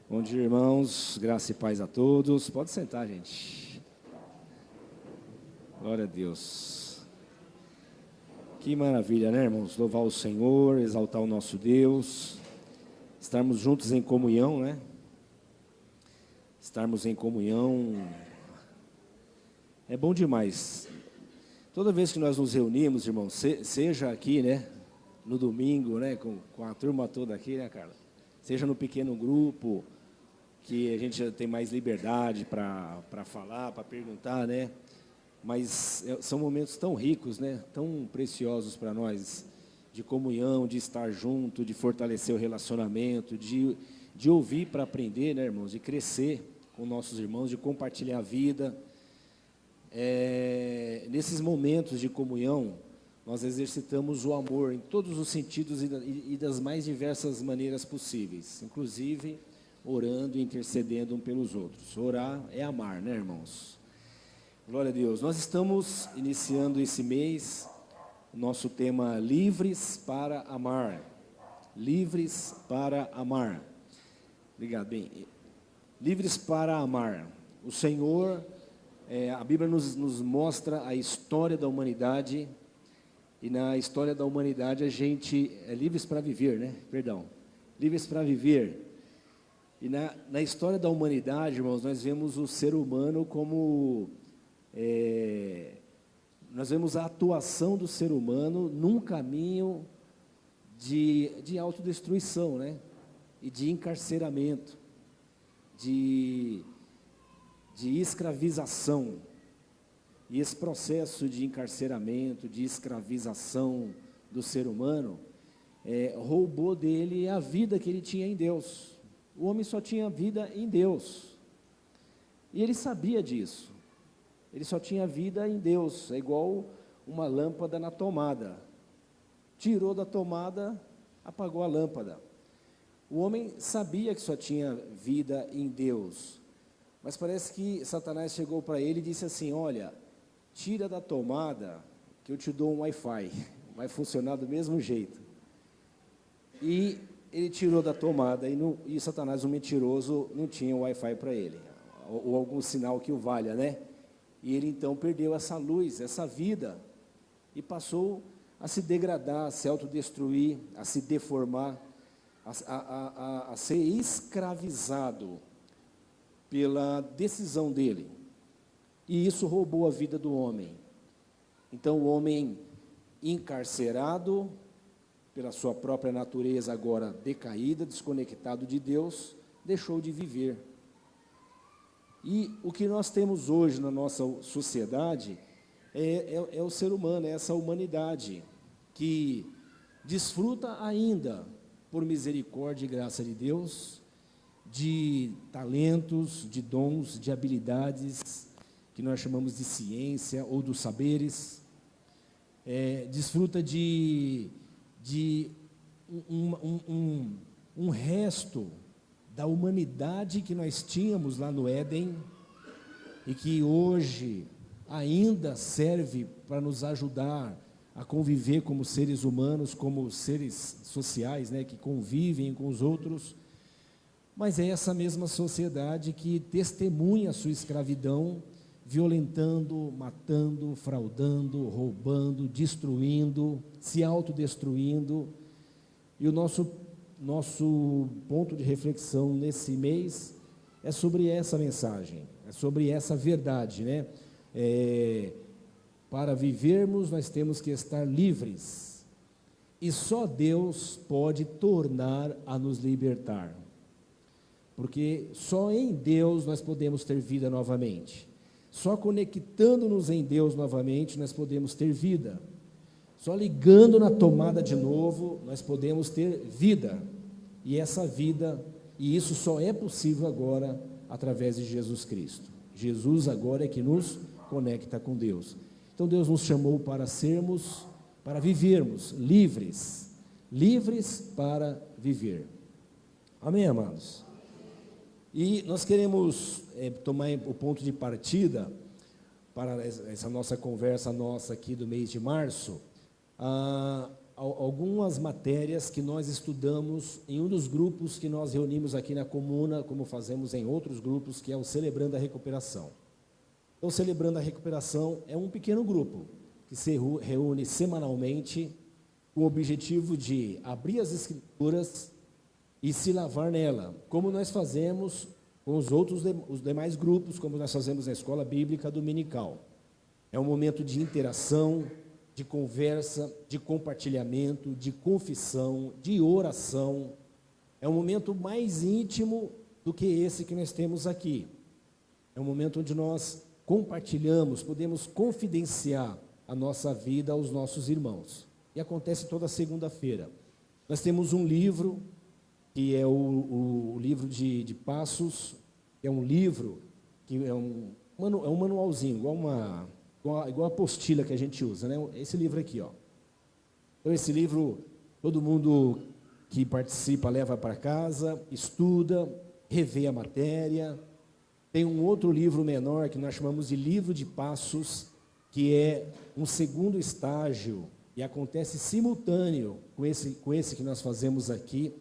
Bom dia, irmãos, graça e paz a todos. Pode sentar, gente. Glória a Deus. Que maravilha, né, irmãos? Louvar o Senhor, exaltar o nosso Deus, estarmos juntos em comunhão, né? Estarmos em comunhão é bom demais. Toda vez que nós nos reunimos, irmãos, seja aqui, né, no domingo, né, com a turma toda aqui, né, Carla? Seja no pequeno grupo, que a gente já tem mais liberdade para falar, para perguntar, né? Mas são momentos tão ricos, né? Tão preciosos para nós, de comunhão, de estar junto, de fortalecer o relacionamento, de ouvir para aprender, né, irmãos? De crescer com nossos irmãos, de compartilhar a vida. Nesses momentos de comunhão, nós exercitamos o amor em todos os sentidos e das mais diversas maneiras possíveis, inclusive orando e intercedendo um pelos outros. Orar é amar, né, irmãos? Glória a Deus. Nós estamos iniciando esse mês, nosso tema Livres para Amar. Livres para Amar. Obrigado, bem. Livres para amar. O Senhor, a Bíblia nos mostra a história da humanidade, e na história da humanidade a gente é livres para viver, né? Perdão. Livres para viver. E na história da humanidade, irmãos, nós vemos o ser humano como... nós vemos a atuação do ser humano num caminho de autodestruição, né? E de encarceramento, de escravização. E esse processo de encarceramento, de escravização do ser humano, roubou dele a vida que ele tinha em Deus. O homem só tinha vida em Deus. E ele sabia disso. Ele só tinha vida em Deus. É igual uma lâmpada na tomada. Tirou da tomada, apagou a lâmpada. O homem sabia que só tinha vida em Deus. Mas parece que Satanás chegou para ele e disse assim: olha, tira da tomada que eu te dou um Wi-Fi. Vai funcionar do mesmo jeito. E ele tirou da tomada e Satanás, o mentiroso, não tinha Wi-Fi para ele, ou algum sinal que o valha, né? E ele então perdeu essa luz, essa vida, e passou a se degradar, a se autodestruir, a se deformar, a ser escravizado pela decisão dele. E isso roubou a vida do homem. Então o homem encarcerado pela sua própria natureza agora decaída, desconectado de Deus, deixou de viver. E o que nós temos hoje na nossa sociedade é o ser humano, é essa humanidade que desfruta ainda, por misericórdia e graça de Deus, de talentos, de dons, de habilidades, que nós chamamos de ciência ou dos saberes, desfruta de um resto da humanidade que nós tínhamos lá no Éden e que hoje ainda serve para nos ajudar a conviver como seres humanos, como seres sociais, né, que convivem com os outros. Mas é essa mesma sociedade que testemunha a sua escravidão, violentando, matando, fraudando, roubando, destruindo, se autodestruindo. E o nosso ponto de reflexão nesse mês é sobre essa mensagem, é sobre essa verdade, né? Para vivermos, nós temos que estar livres, e só Deus pode tornar a nos libertar, porque só em Deus nós podemos ter vida novamente. Só conectando-nos em Deus novamente, nós podemos ter vida. Só ligando na tomada de novo, nós podemos ter vida. E essa vida, e isso só é possível agora, através de Jesus Cristo. Jesus agora é que nos conecta com Deus. Então Deus nos chamou para vivermos livres. Livres para viver. Amém, amados? E nós queremos tomar o ponto de partida para essa nossa conversa aqui do mês de março, algumas matérias que nós estudamos em um dos grupos que nós reunimos aqui na comuna, como fazemos em outros grupos, que é o Celebrando a Recuperação. Então, Celebrando a Recuperação é um pequeno grupo que se reúne semanalmente com o objetivo de abrir as Escrituras e se lavar nela, como nós fazemos com os demais grupos, como nós fazemos na Escola Bíblica Dominical. É um momento de interação, de conversa, de compartilhamento, de confissão, de oração. É um momento mais íntimo do que esse que nós temos aqui. É um momento onde nós compartilhamos, podemos confidenciar a nossa vida aos nossos irmãos. E acontece toda segunda-feira. Nós temos um livro, que é o livro de Passos, que é um livro, que é um manualzinho, igual a apostila que a gente usa, né? Esse livro aqui, ó. Então, esse livro, todo mundo que participa leva para casa, estuda, revê a matéria. Tem um outro livro menor, que nós chamamos de Livro de Passos, que é um segundo estágio, e acontece simultâneo com esse que nós fazemos aqui,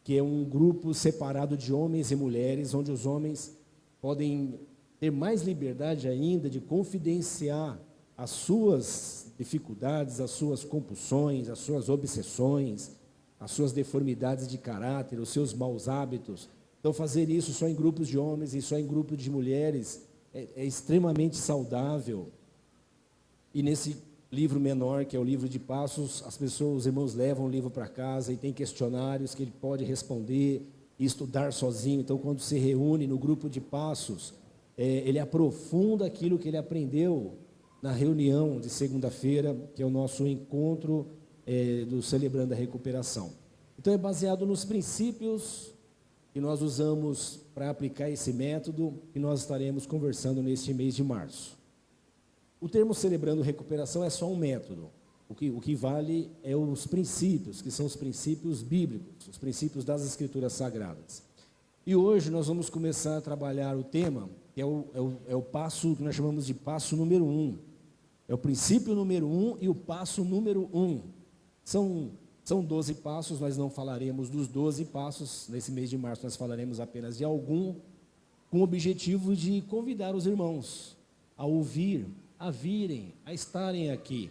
que é um grupo separado de homens e mulheres, onde os homens podem ter mais liberdade ainda de confidenciar as suas dificuldades, as suas compulsões, as suas obsessões, as suas deformidades de caráter, os seus maus hábitos. Então, fazer isso só em grupos de homens e só em grupos de mulheres é extremamente saudável. E nesse livro menor, que é o Livro de Passos, os irmãos levam o livro para casa e tem questionários que ele pode responder e estudar sozinho. Então, quando se reúne no grupo de Passos, ele aprofunda aquilo que ele aprendeu na reunião de segunda-feira, que é o nosso encontro do Celebrando a Recuperação. Então, é baseado nos princípios que nós usamos para aplicar esse método, que nós estaremos conversando neste mês de março. O termo Celebrando Recuperação é só um método. O que vale é os princípios, que são os princípios bíblicos, os princípios das Escrituras Sagradas. E hoje nós vamos começar a trabalhar o tema, que é o passo que nós chamamos de passo número 1. É o princípio número 1 e o passo número 1. São 12 passos, nós não falaremos dos 12 passos. Nesse mês de março nós falaremos apenas de algum, com o objetivo de convidar os irmãos a ouvir, a virem, a estarem aqui.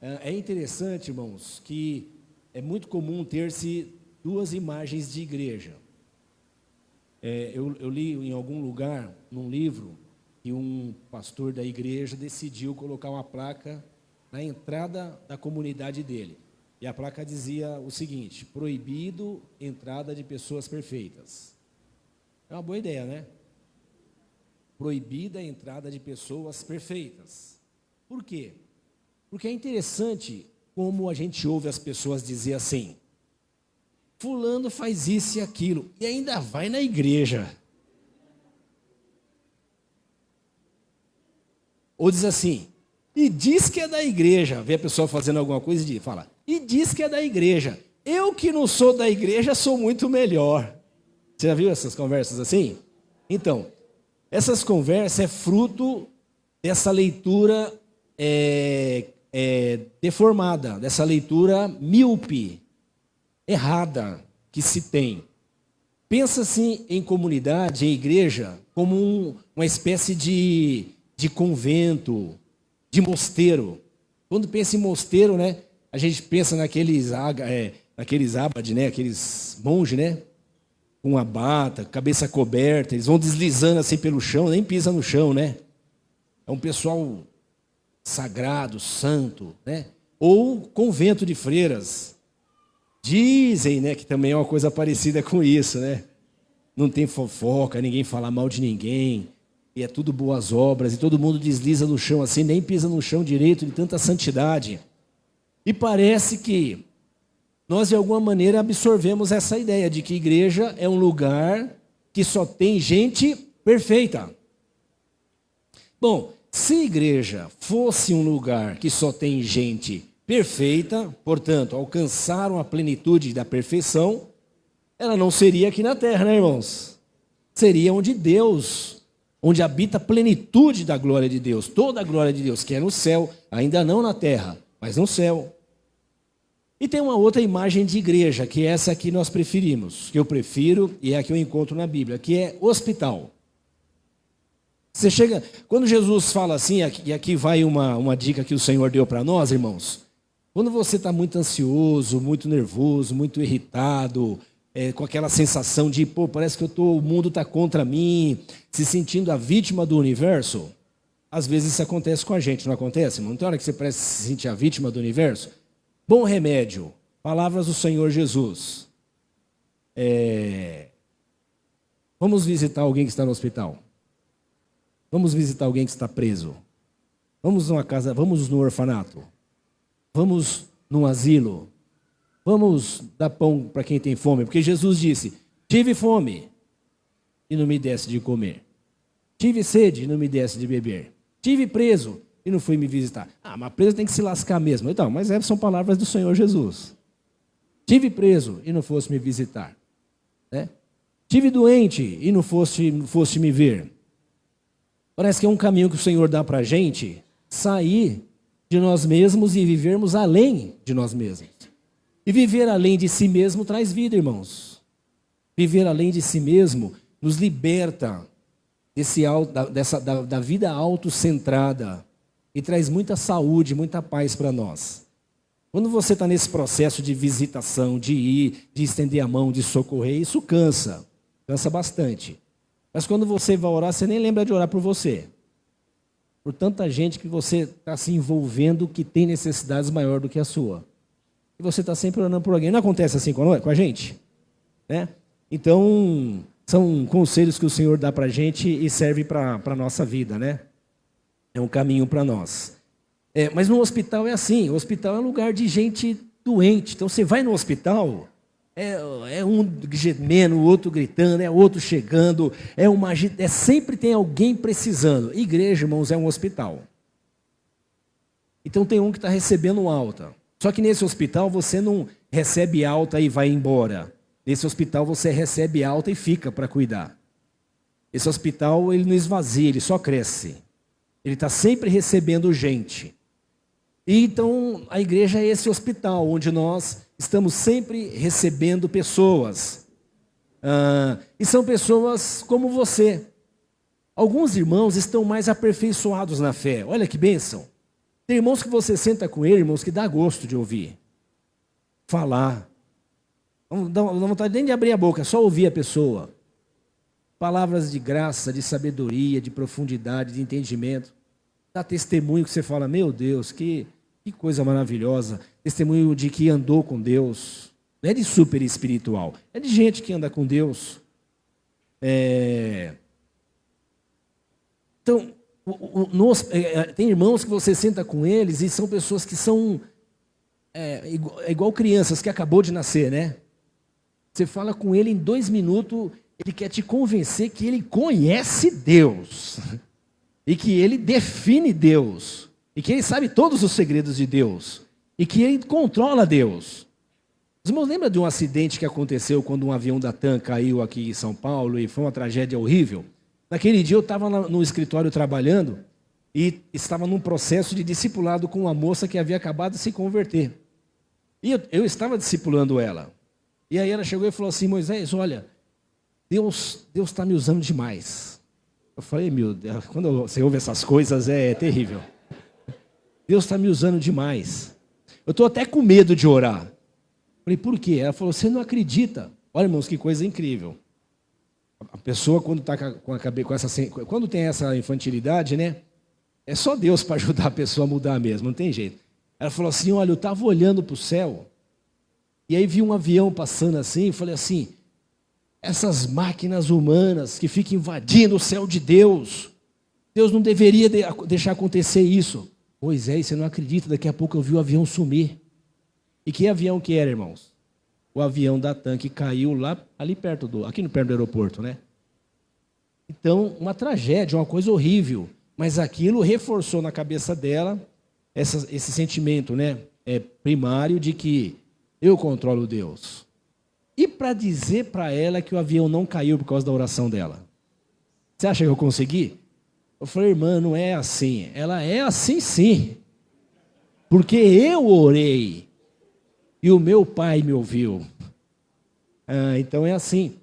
É interessante, irmãos, que é muito comum ter-se duas imagens de igreja. Eu li em algum lugar, num livro, que um pastor da igreja decidiu colocar uma placa na entrada da comunidade dele. E a placa dizia o seguinte: proibido entrada de pessoas perfeitas. É uma boa ideia, né? Proibida a entrada de pessoas perfeitas. Por quê? Porque é interessante como a gente ouve as pessoas dizer assim: fulano faz isso e aquilo, e ainda vai na igreja. Ou diz assim, e diz que é da igreja. Vê a pessoa fazendo alguma coisa e fala, e diz que é da igreja. Eu que não sou da igreja sou muito melhor. Você já viu essas conversas assim? Então, essas conversas é fruto dessa leitura deformada, dessa leitura míope, errada que se tem. Pensa-se em comunidade, em igreja, como uma espécie de convento, de mosteiro. Quando pensa em mosteiro, né, a gente pensa naqueles abade, né, aqueles monges, né, com a bata, cabeça coberta, eles vão deslizando assim pelo chão, nem pisa no chão, né? É um pessoal sagrado, santo, né? Ou convento de freiras. Dizem, né, que também é uma coisa parecida com isso, né? Não tem fofoca, ninguém fala mal de ninguém, e é tudo boas obras, e todo mundo desliza no chão assim, nem pisa no chão direito de tanta santidade. E parece que nós, de alguma maneira, absorvemos essa ideia de que igreja é um lugar que só tem gente perfeita. Bom, se igreja fosse um lugar que só tem gente perfeita, portanto, alcançaram a plenitude da perfeição, ela não seria aqui na terra, né, irmãos? Seria onde habita a plenitude da glória de Deus, toda a glória de Deus, que é no céu, ainda não na terra, mas no céu. E tem uma outra imagem de igreja, que é essa que nós preferimos, que eu prefiro e é a que eu encontro na Bíblia, que é hospital. Você chega, quando Jesus fala assim, e aqui vai uma dica que o Senhor deu para nós, irmãos. Quando você está muito ansioso, muito nervoso, muito irritado, com aquela sensação de, parece que o mundo está contra mim, se sentindo a vítima do universo, às vezes isso acontece com a gente, não acontece? Não tem hora que você parece se sentir a vítima do universo? Bom remédio, palavras do Senhor Jesus. Vamos visitar alguém que está no hospital. Vamos visitar alguém que está preso. Vamos numa casa, vamos no orfanato. Vamos num asilo. Vamos dar pão para quem tem fome. Porque Jesus disse, tive fome e não me desse de comer. Tive sede e não me desse de beber. Tive preso e não fui me visitar. Mas preso tem que se lascar mesmo. Então, mas são palavras do Senhor Jesus. Tive preso e não fosse me visitar. Né? Tive doente e não fosse me ver. Parece que é um caminho que o Senhor dá para a gente sair de nós mesmos e vivermos além de nós mesmos. E viver além de si mesmo traz vida, irmãos. Viver além de si mesmo nos liberta da vida autocentrada e traz muita saúde, muita paz para nós. Quando você está nesse processo de visitação, de ir, de estender a mão, de socorrer, isso cansa bastante. Mas quando você vai orar, você nem lembra de orar por você. Por tanta gente que você está se envolvendo que tem necessidades maior do que a sua. E você está sempre orando por alguém. Não acontece assim com a gente? Né? Então, são conselhos que o Senhor dá para a gente e serve para a nossa vida, né? É um caminho para nós. Mas no hospital é assim. O hospital é um lugar de gente doente. Então, você vai no hospital... É um gemendo, o outro gritando, é outro chegando, sempre tem alguém precisando. Igreja, irmãos, é um hospital. Então tem um que está recebendo alta. Só que nesse hospital você não recebe alta e vai embora. Nesse hospital você recebe alta e fica para cuidar. Esse hospital ele não esvazia, ele só cresce. Ele está sempre recebendo gente. E então a igreja é esse hospital onde nós estamos sempre recebendo pessoas. E são pessoas como você. Alguns irmãos estão mais aperfeiçoados na fé. Olha que bênção. Tem irmãos que você senta com ele, irmãos, que dá gosto de ouvir. Falar. Não dá vontade nem de abrir a boca, só ouvir a pessoa. Palavras de graça, de sabedoria, de profundidade, de entendimento. Dá testemunho que você fala, meu Deus, que coisa maravilhosa. Testemunho de que andou com Deus. Não é de super espiritual. É de gente que anda com Deus. Então, tem irmãos que você senta com eles e são pessoas que são igual crianças que acabou de nascer, né? Você fala com ele em 2 minutos, ele quer te convencer que ele conhece Deus. E que ele define Deus. E que ele sabe todos os segredos de Deus. E que ele controla Deus. Os irmãos lembram de um acidente que aconteceu quando um avião da TAM caiu aqui em São Paulo e foi uma tragédia horrível? Naquele dia eu estava no escritório trabalhando e estava num processo de discipulado com uma moça que havia acabado de se converter. E eu estava discipulando ela. E aí ela chegou e falou assim, Moisés, olha, Deus está me usando demais. Eu falei, meu Deus, quando você ouve essas coisas é terrível. Deus está me usando demais. Eu estou até com medo de orar. Falei, por quê? Ela falou, você não acredita. Olha, irmãos, que coisa incrível. A pessoa, quando está quando tem essa infantilidade, né? É só Deus para ajudar a pessoa a mudar mesmo, não tem jeito. Ela falou assim, olha, eu estava olhando para o céu, e aí vi um avião passando assim, e falei assim, essas máquinas humanas que ficam invadindo o céu de Deus, Deus não deveria deixar acontecer isso. Pois é, e você não acredita, daqui a pouco eu vi o avião sumir. E que avião que era, irmãos? O avião da TAM que caiu lá, ali perto aqui perto do aeroporto, né? Então, uma tragédia, uma coisa horrível. Mas aquilo reforçou na cabeça dela esse sentimento, né? Primário de que eu controlo Deus. E para dizer para ela que o avião não caiu por causa da oração dela? Você acha que eu consegui? Eu falei, irmã, não é assim. Ela é assim sim. Porque eu orei. e o meu Pai me ouviu. Então é assim.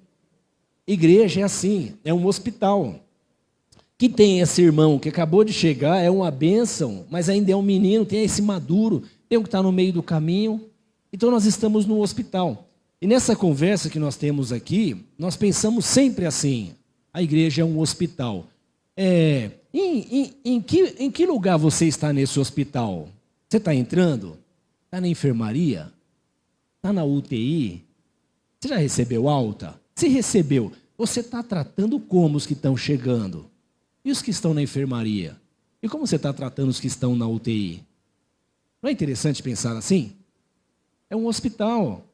Igreja é assim, é um hospital. Que tem esse irmão que acabou de chegar, é uma bênção, mas ainda é um menino, tem esse maduro, tem um que está no meio do caminho. Então nós estamos no hospital. E nessa conversa que nós temos aqui, nós pensamos sempre assim, a igreja é um hospital. Em que lugar você está nesse hospital? Você está entrando? Está na enfermaria? Está na UTI? Você já recebeu alta? Se recebeu, você está tratando como os que estão chegando? E os que estão na enfermaria? E como você está tratando os que estão na UTI? Não é interessante pensar assim? É um hospital.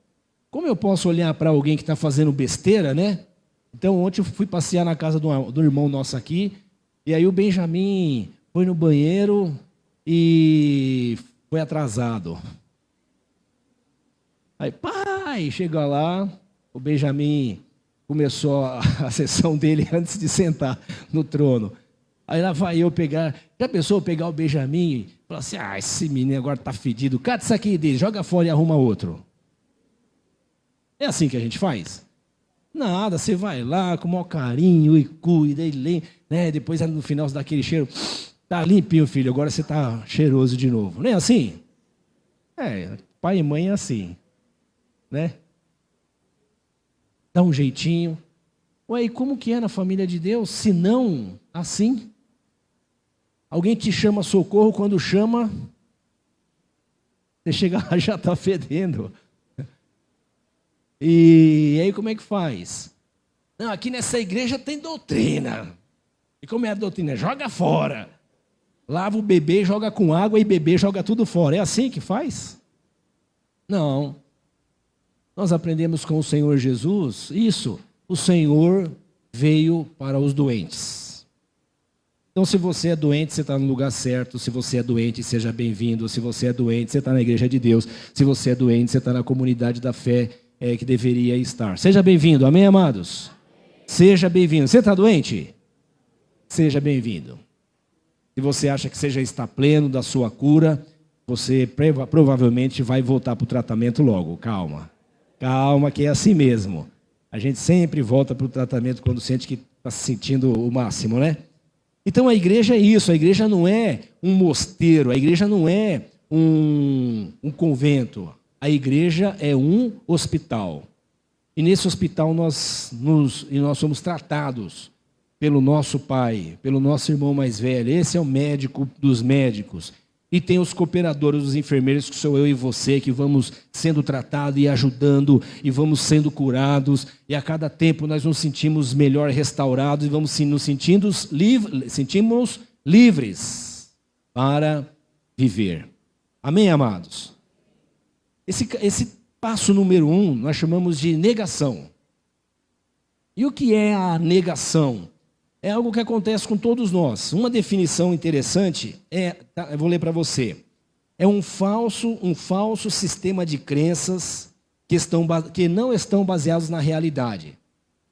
Como eu posso olhar para alguém que está fazendo besteira, né? Então, ontem eu fui passear na casa do irmão nosso aqui, e aí o Benjamin foi no banheiro e foi atrasado. Aí, pai, chega lá, o Benjamin começou a sessão dele antes de sentar no trono. Aí lá vai eu pegar, já pensou eu pegar o Benjamin e falar assim, esse menino agora está fedido, cata isso aqui dele, joga fora e arruma outro. É assim que a gente faz? Nada, você vai lá com o maior carinho e cuida, e né? Depois no final você dá aquele cheiro, tá limpinho, filho, agora você está cheiroso de novo. Não é assim? Pai e mãe é assim, né? Dá um jeitinho. Ué, e como que é na família de Deus? Se não assim? Alguém te chama socorro, quando chama, você chega lá já está fedendo. E aí como é que faz? Não, aqui nessa igreja tem doutrina. E como é a doutrina? Joga fora. Lava o bebê, joga com água e bebê joga tudo fora. É assim que faz? Não. Nós aprendemos com o Senhor Jesus isso. O Senhor veio para os doentes. Então, se você é doente, você está no lugar certo. Se você é doente, seja bem-vindo. Se você é doente, você está na igreja de Deus. Se você é doente, você está na comunidade da fé que deveria estar. Seja bem-vindo, amém, amados? Seja bem-vindo. Você está doente? Seja bem-vindo. Se você acha que você já está pleno da sua cura, você provavelmente vai voltar para o tratamento logo. Calma. Calma, que é assim mesmo. A gente sempre volta para o tratamento quando sente que está se sentindo o máximo, né? Então a igreja é isso, a igreja não é um mosteiro, a igreja não é um convento, a igreja é um hospital. E nesse hospital nós somos tratados pelo nosso pai, pelo nosso irmão mais velho. Esse é o médico dos médicos. E tem os cooperadores, os enfermeiros, que sou eu e você, que vamos sendo tratados e ajudando, e vamos sendo curados, e a cada tempo nós nos sentimos melhor restaurados, e vamos nos sentimos livres para viver. Amém, amados? Esse passo número 1, nós chamamos de negação. E o que é a negação? É algo que acontece com todos nós. Uma definição interessante eu vou ler para você. É um falso sistema de crenças que não estão baseados na realidade.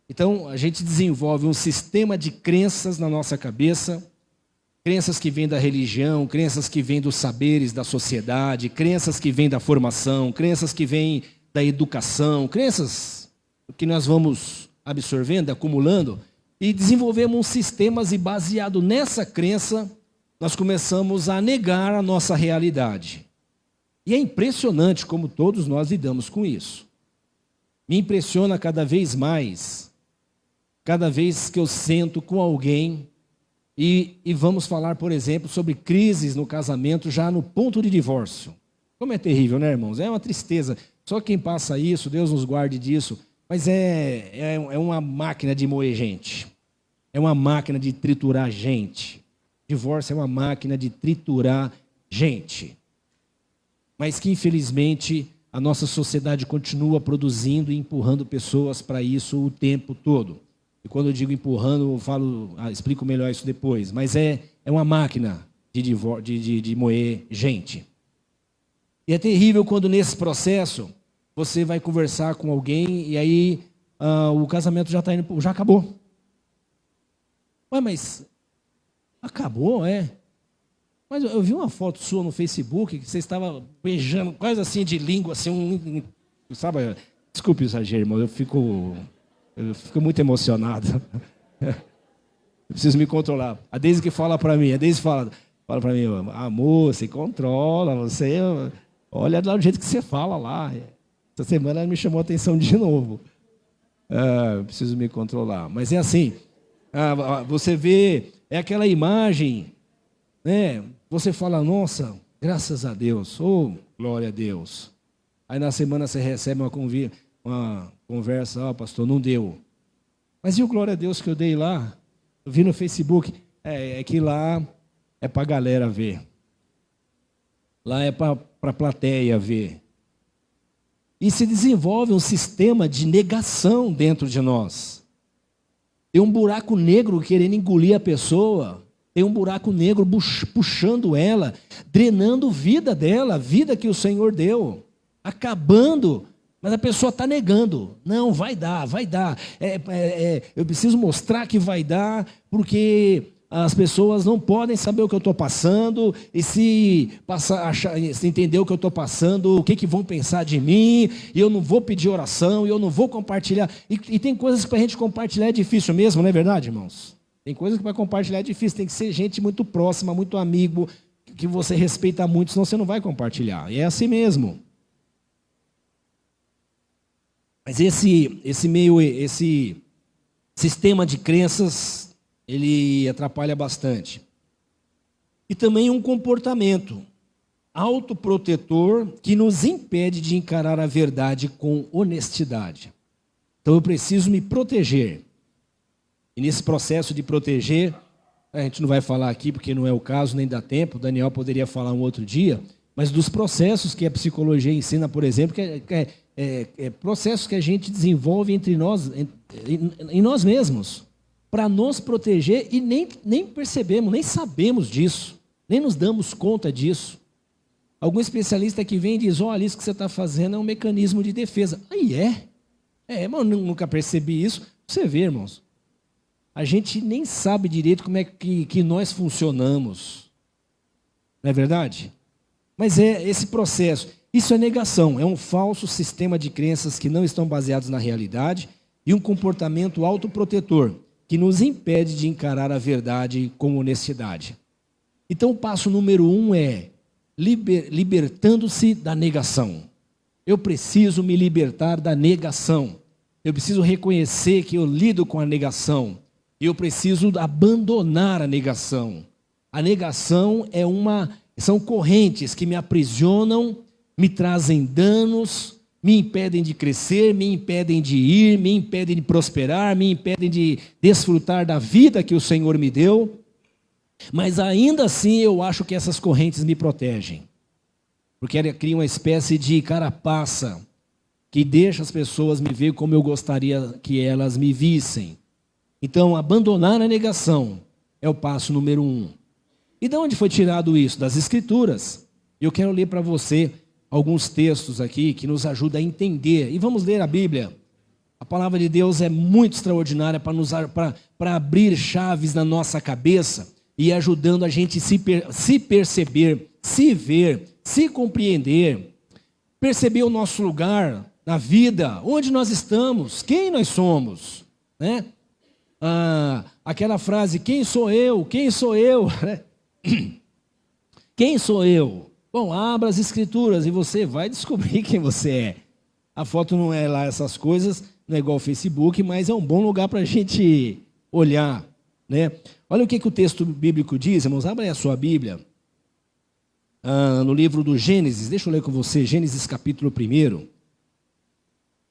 Então, a gente desenvolve um sistema de crenças na nossa cabeça, crenças que vêm da religião, crenças que vêm dos saberes da sociedade, crenças que vêm da formação, crenças que vêm da educação, crenças que nós vamos absorvendo, acumulando, e desenvolvemos sistemas, e baseado nessa crença, nós começamos a negar a nossa realidade. E é impressionante como todos nós lidamos com isso. Me impressiona cada vez mais, cada vez que eu sento com alguém e vamos falar, por exemplo, sobre crises no casamento já no ponto de divórcio. Como é terrível, né, irmãos? É uma tristeza. Só quem passa isso, Deus nos guarde disso. Mas é uma máquina de moer gente. É uma máquina de triturar gente. Divórcio é uma máquina de triturar gente. Mas que, infelizmente, a nossa sociedade continua produzindo e empurrando pessoas para isso o tempo todo. E quando eu digo empurrando, eu explico melhor isso depois. Mas é uma máquina de moer gente. E é terrível quando nesse processo você vai conversar com alguém e aí o casamento já acabou. Ué, mas acabou, é? Mas eu vi uma foto sua no Facebook que você estava beijando, quase assim de língua, assim, sabe? Desculpe o exagero, irmão, eu fico muito emocionado. Eu preciso me controlar. A Deise que fala para mim, fala para mim, amor, se controla, você olha do jeito que você fala lá. Essa semana ela me chamou a atenção de novo. Preciso me controlar. Mas é assim, você vê, é aquela imagem, né? Você fala, nossa, graças a Deus, oh, glória a Deus. Aí na semana você recebe uma conversa, pastor, não deu. Mas e o glória a Deus que eu dei lá? Eu vi no Facebook, é que lá é para a galera ver. Lá é para a plateia ver. E se desenvolve um sistema de negação dentro de nós. Tem um buraco negro querendo engolir a pessoa. Tem um buraco negro puxando ela, drenando vida dela, a vida que o Senhor deu. Acabando, mas a pessoa está negando. Não, vai dar. Eu preciso mostrar que vai dar, porque as pessoas não podem saber o que eu estou passando, e se entender o que eu estou passando, o que vão pensar de mim, e eu não vou pedir oração, e eu não vou compartilhar. E tem coisas que para a gente compartilhar é difícil mesmo, não é verdade, irmãos? Tem coisas que para compartilhar é difícil, tem que ser gente muito próxima, muito amigo, que você respeita muito, senão você não vai compartilhar. E é assim mesmo. Mas esse sistema de crenças, ele atrapalha bastante. E também um comportamento autoprotetor que nos impede de encarar a verdade com honestidade. Então eu preciso me proteger. E nesse processo de proteger, a gente não vai falar aqui porque não é o caso, nem dá tempo, o Daniel poderia falar um outro dia, mas dos processos que a psicologia ensina, por exemplo, processos que a gente desenvolve entre nós, em nós mesmos, para nos proteger e nem percebemos, nem sabemos disso, nem nos damos conta disso. Algum especialista que vem e diz, olha, isso que você está fazendo é um mecanismo de defesa. Aí mas eu nunca percebi isso. Você vê, irmãos, a gente nem sabe direito como é que nós funcionamos. Não é verdade? Mas é esse processo. Isso é negação, é um falso sistema de crenças que não estão baseados na realidade e um comportamento autoprotetor que nos impede de encarar a verdade com honestidade. Então, o passo número 1 é libertando-se da negação. Eu preciso me libertar da negação. Eu preciso reconhecer que eu lido com a negação. E eu preciso abandonar a negação. A negação são correntes que me aprisionam, me trazem danos, me impedem de crescer, me impedem de ir, me impedem de prosperar, me impedem de desfrutar da vida que o Senhor me deu. Mas ainda assim eu acho que essas correntes me protegem. Porque ela cria uma espécie de carapaça que deixa as pessoas me ver como eu gostaria que elas me vissem. Então, abandonar a negação é o passo número 1. E de onde foi tirado isso? Das Escrituras. Eu quero ler para você alguns textos aqui que nos ajudam a entender. E vamos ler a Bíblia. A palavra de Deus é muito extraordinária para abrir chaves na nossa cabeça e ajudando a gente se perceber, se ver, se compreender, perceber o nosso lugar na vida, onde nós estamos, quem nós somos, né? Aquela frase, quem sou eu? Quem sou eu? Quem sou eu? Bom, abra as Escrituras e você vai descobrir quem você é. A foto não é lá essas coisas, não é igual ao Facebook, mas é um bom lugar para a gente olhar, né? Olha o que o texto bíblico diz, irmãos, abra aí a sua Bíblia, no livro do Gênesis, deixa eu ler com você, Gênesis capítulo 1.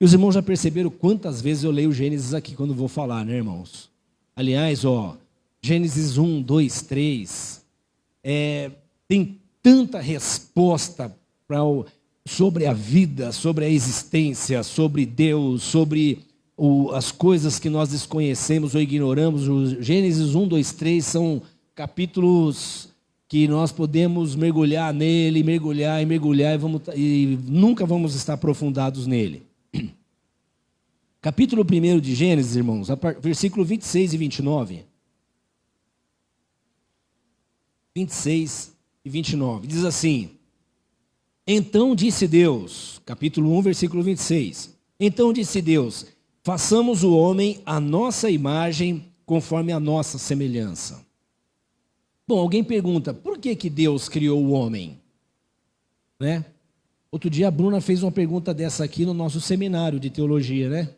E os irmãos já perceberam quantas vezes eu leio Gênesis aqui quando vou falar, né, irmãos? Aliás, Gênesis 1, 2, 3, tem tanta resposta sobre a vida, sobre a existência, sobre Deus, sobre as coisas que nós desconhecemos ou ignoramos. O Gênesis 1, 2, 3 são capítulos que nós podemos mergulhar nele, mergulhar e nunca vamos estar aprofundados nele. Capítulo 1 de Gênesis, irmãos, versículo 26 e 29. 26 e 29. Diz assim: Então disse Deus, capítulo 1, versículo 26. Então disse Deus: façamos o homem à nossa imagem, conforme a nossa semelhança. Bom, alguém pergunta, por que que Deus criou o homem? Né? Outro dia a Bruna fez uma pergunta dessa aqui no nosso seminário de teologia, né?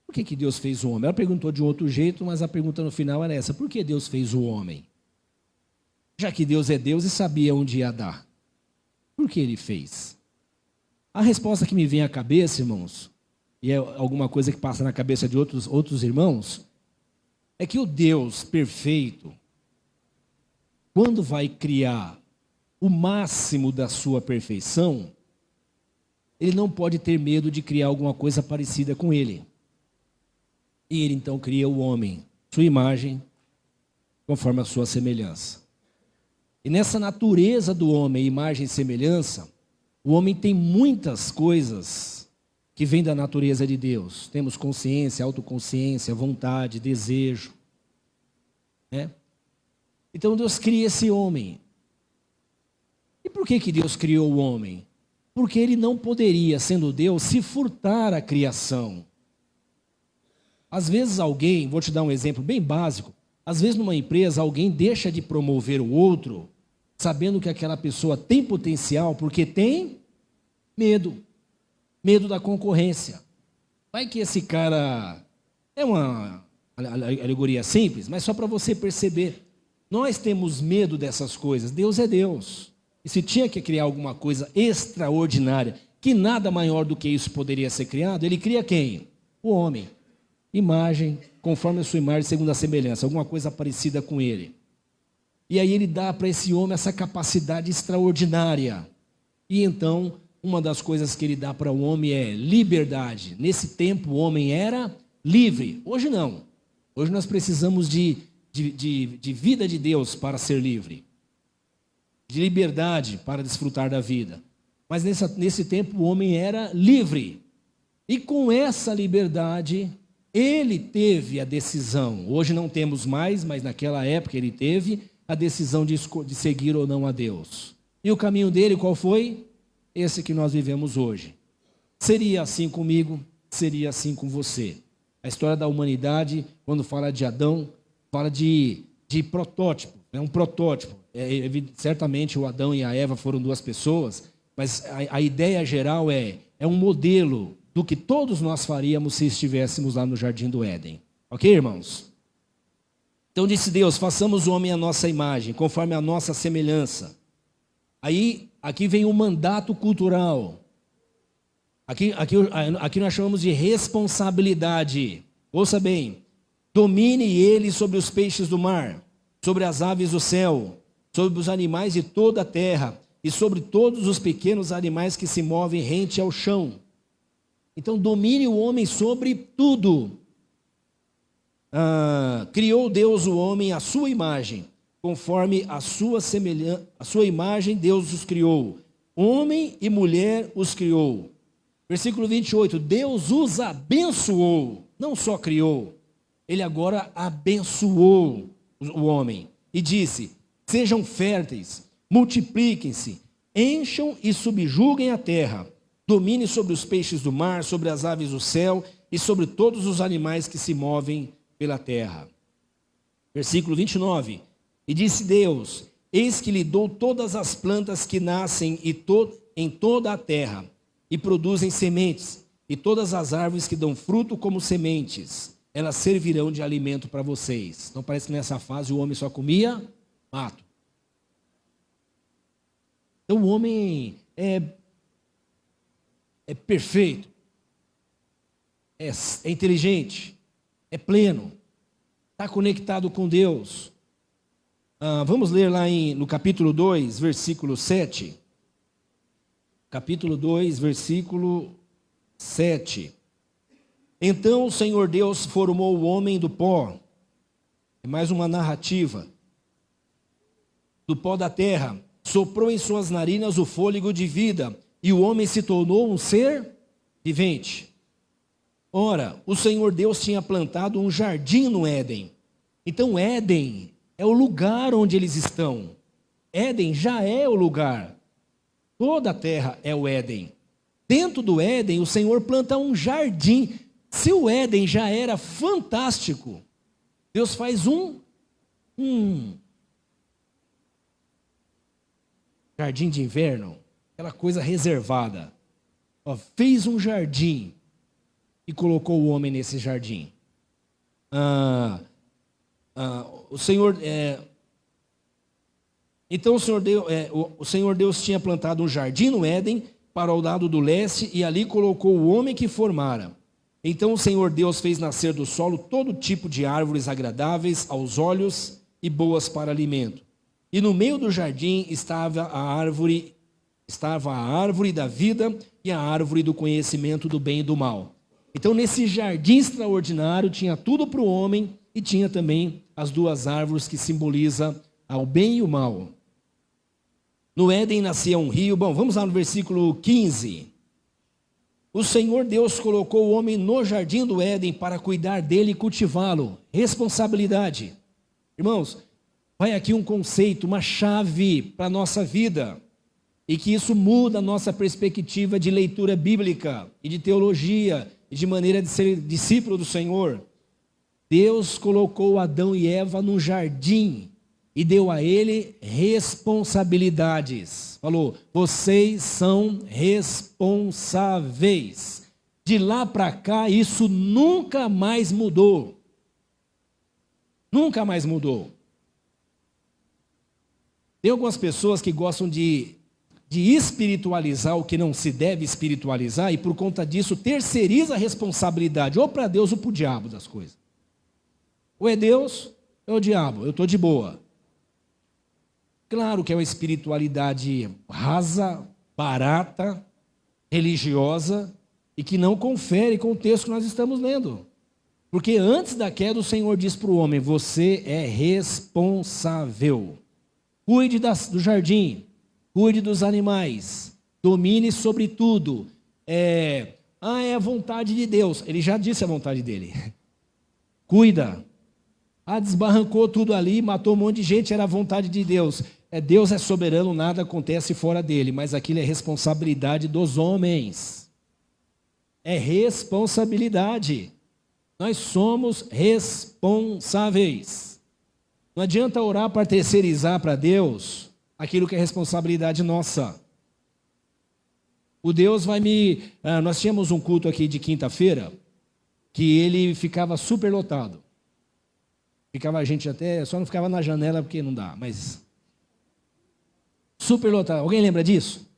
Por que que Deus fez o homem? Ela perguntou de um outro jeito, mas a pergunta no final era essa: por que Deus fez o homem? Já que Deus é Deus e sabia onde ia dar, por que Ele fez? A resposta que me vem à cabeça, irmãos, e é alguma coisa que passa na cabeça de outros irmãos, é que o Deus perfeito, quando vai criar o máximo da sua perfeição, Ele não pode ter medo de criar alguma coisa parecida com Ele. E Ele então cria o homem, sua imagem, conforme a sua semelhança. E nessa natureza do homem, imagem e semelhança, o homem tem muitas coisas que vêm da natureza de Deus. Temos consciência, autoconsciência, vontade, desejo, né? Então Deus cria esse homem. E por que que Deus criou o homem? Porque Ele não poderia, sendo Deus, se furtar à criação. Às vezes alguém, vou te dar um exemplo bem básico, às vezes numa empresa alguém deixa de promover o outro, sabendo que aquela pessoa tem potencial, porque tem medo da concorrência. Vai que esse cara, é uma alegoria simples, mas só para você perceber, nós temos medo dessas coisas. Deus é Deus, e se tinha que criar alguma coisa extraordinária, que nada maior do que isso poderia ser criado, Ele cria quem? O homem. Imagem, conforme a sua imagem, segundo a semelhança, alguma coisa parecida com Ele. E aí Ele dá para esse homem essa capacidade extraordinária. E então, uma das coisas que Ele dá para o homem é liberdade. Nesse tempo o homem era livre. Hoje não. Hoje nós precisamos de vida de Deus para ser livre. De liberdade para desfrutar da vida. Mas nesse tempo o homem era livre. E com essa liberdade, Ele teve a decisão. Hoje não temos mais, mas naquela época Ele teve a decisão de seguir ou não a Deus. E o caminho dele qual foi? Esse que nós vivemos hoje. Seria assim comigo, seria assim com você. A história da humanidade, quando fala de Adão, fala de protótipo, é um protótipo. Certamente o Adão e a Eva foram duas pessoas, mas a ideia geral é um modelo do que todos nós faríamos se estivéssemos lá no Jardim do Éden. Ok, irmãos? Então disse Deus, façamos o homem à nossa imagem, conforme a nossa semelhança. Aí, aqui vem o mandato cultural. Aqui nós chamamos de responsabilidade. Ouça bem. Domine ele sobre os peixes do mar, sobre as aves do céu, sobre os animais de toda a terra e sobre todos os pequenos animais que se movem rente ao chão. Então, domine o homem sobre tudo. Criou Deus o homem à sua imagem, conforme a sua semelhança, a sua imagem Deus os criou. Homem e mulher os criou. Versículo 28, Deus os abençoou, não só criou, Ele agora abençoou o homem. E disse, sejam férteis, multipliquem-se, encham e subjuguem a terra. Domine sobre os peixes do mar, sobre as aves do céu e sobre todos os animais que se movem pela terra. Versículo 29. E disse Deus, eis que lhe dou todas as plantas que nascem em toda a terra e produzem sementes, e todas as árvores que dão fruto como sementes, elas servirão de alimento para vocês. Então parece que nessa fase o homem só comia mato. Então o homem é perfeito, é inteligente, é pleno, está conectado com Deus. Vamos ler lá no capítulo 2, versículo 7. Capítulo 2, versículo 7. Então o Senhor Deus formou o homem do pó. É mais uma narrativa. Do pó da terra, soprou em suas narinas o fôlego de vida, e o homem se tornou um ser vivente. Ora, o Senhor Deus tinha plantado um jardim no Éden. Então, Éden é o lugar onde eles estão. Éden já é o lugar. Toda a terra é o Éden. Dentro do Éden, o Senhor planta um jardim. Se o Éden já era fantástico, Deus faz um jardim de inverno, aquela coisa reservada. Ó, fez um jardim e colocou o homem nesse jardim. O Senhor... Então o Senhor Deus tinha plantado um jardim no Éden para o lado do leste e ali colocou o homem que formara. Então o Senhor Deus fez nascer do solo todo tipo de árvores agradáveis aos olhos e boas para alimento. E no meio do jardim estava a árvore da vida e a árvore do conhecimento do bem e do mal. Então nesse jardim extraordinário tinha tudo para o homem e tinha também as duas árvores que simbolizam ao bem e o mal. No Éden nascia um rio. Bom, vamos lá no versículo 15. O Senhor Deus colocou o homem no jardim do Éden para cuidar dele e cultivá-lo. Responsabilidade. Irmãos, vai aqui um conceito, uma chave para a nossa vida. E que isso muda a nossa perspectiva de leitura bíblica e de teologia e de maneira de ser discípulo do Senhor. Deus colocou Adão e Eva num jardim e deu a ele responsabilidades. Falou, vocês são responsáveis. De lá para cá, isso nunca mais mudou. Nunca mais mudou. Tem algumas pessoas que gostam de espiritualizar o que não se deve espiritualizar e por conta disso terceiriza a responsabilidade ou para Deus ou para o diabo das coisas. Ou é Deus ou é o diabo, eu estou de boa. Claro que é uma espiritualidade rasa, barata, religiosa e que não confere com o texto que nós estamos lendo. Porque antes da queda o Senhor diz para o homem, você é responsável. Cuide do jardim, cuide dos animais, domine sobre tudo. É a vontade de Deus. Ele já disse a vontade dele. Cuida. Desbarrancou tudo ali, matou um monte de gente, era a vontade de Deus. Deus é soberano, nada acontece fora dele, mas aquilo é responsabilidade dos homens. É responsabilidade. Nós somos responsáveis. Não adianta orar para terceirizar para Deus aquilo que é responsabilidade nossa. O Deus vai nós tínhamos um culto aqui de quinta-feira que ele ficava super lotado. Ficava a gente até, só não ficava na janela porque não dá, mas super lotado. Alguém lembra disso?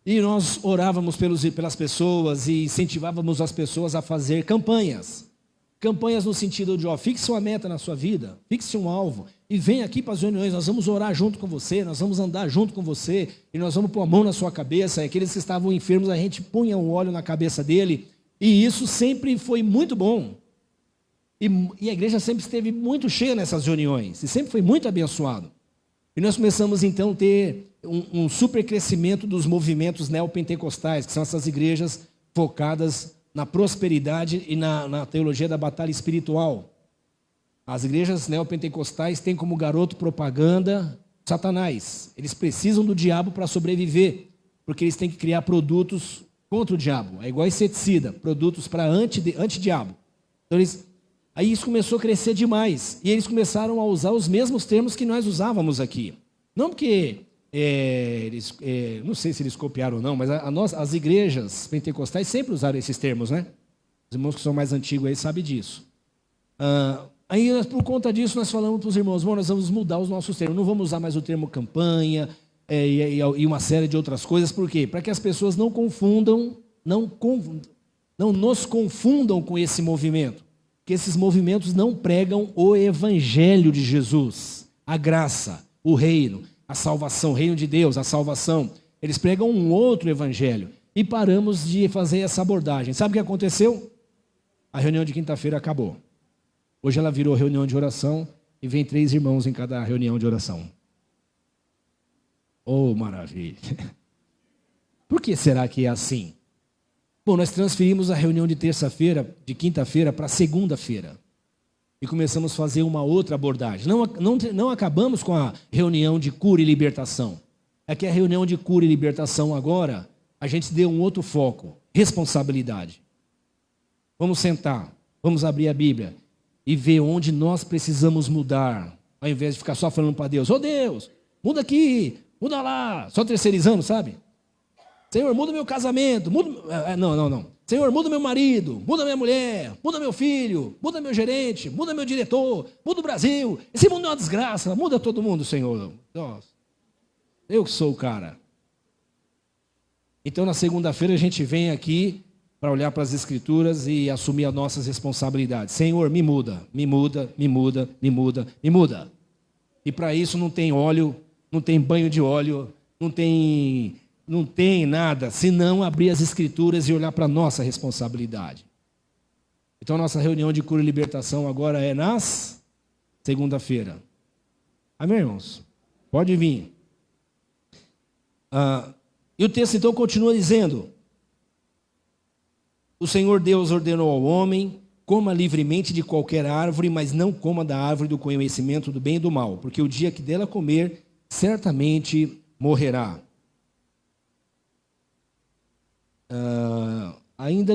E nós orávamos pelas pessoas e incentivávamos as pessoas a fazer campanhas. Campanhas no sentido de, fixe uma meta na sua vida, fixe um alvo e vem aqui para as reuniões, nós vamos orar junto com você, nós vamos andar junto com você e nós vamos pôr a mão na sua cabeça. E aqueles que estavam enfermos, a gente punha um óleo na cabeça dele e isso sempre foi muito bom. E a igreja sempre esteve muito cheia nessas reuniões e sempre foi muito abençoado. E nós começamos então a ter um super crescimento dos movimentos neopentecostais, que são essas igrejas focadas na prosperidade e na teologia da batalha espiritual. As igrejas neopentecostais têm como garoto propaganda Satanás. Eles precisam do diabo para sobreviver, porque eles têm que criar produtos contra o diabo. É igual inseticida, produtos para antidiabo. Então aí isso começou a crescer demais. E eles começaram a usar os mesmos termos que nós usávamos aqui. Não porque não sei se eles copiaram ou não, mas as igrejas pentecostais sempre usaram esses termos, né? Os irmãos que são mais antigos aí sabem disso. Aí, por conta disso, nós falamos para os irmãos, nós vamos mudar os nossos termos. Não vamos usar mais o termo campanha e uma série de outras coisas. Por quê? Para que as pessoas não nos confundam com esse movimento. Que esses movimentos não pregam o evangelho de Jesus, a graça, o reino, a salvação, o reino de Deus, a salvação. Eles pregam um outro evangelho. E paramos de fazer essa abordagem. Sabe o que aconteceu? A reunião de quinta-feira acabou. Hoje ela virou reunião de oração e vem 3 irmãos em cada reunião de oração. Oh, maravilha! Por que será que é assim? Bom, nós transferimos a reunião de quinta-feira para segunda-feira. e começamos a fazer uma outra abordagem. Não acabamos com a reunião de cura e libertação. É que a reunião de cura e libertação agora, a gente deu um outro foco, responsabilidade. Vamos sentar, vamos abrir a Bíblia e ver onde nós precisamos mudar, ao invés de ficar só falando para Deus, Deus, muda aqui, muda lá, só terceirizando, sabe? Senhor, muda meu casamento, não. Senhor, muda meu marido, muda minha mulher, muda meu filho, muda meu gerente, muda meu diretor, muda o Brasil. Esse mundo é uma desgraça, muda todo mundo, Senhor. Nossa, eu que sou o cara. Então, na segunda-feira, a gente vem aqui para olhar para as Escrituras e assumir as nossas responsabilidades. Senhor, me muda. E para isso não tem óleo, não tem banho de óleo, não tem nada, senão abrir as Escrituras e olhar para a nossa responsabilidade. Então, nossa reunião de cura e libertação agora é nas segunda-feira. Amém, irmãos? Pode vir. E o texto, então, continua dizendo, o Senhor Deus ordenou ao homem, coma livremente de qualquer árvore, mas não coma da árvore do conhecimento do bem e do mal, porque o dia que dela comer, certamente morrerá. Ainda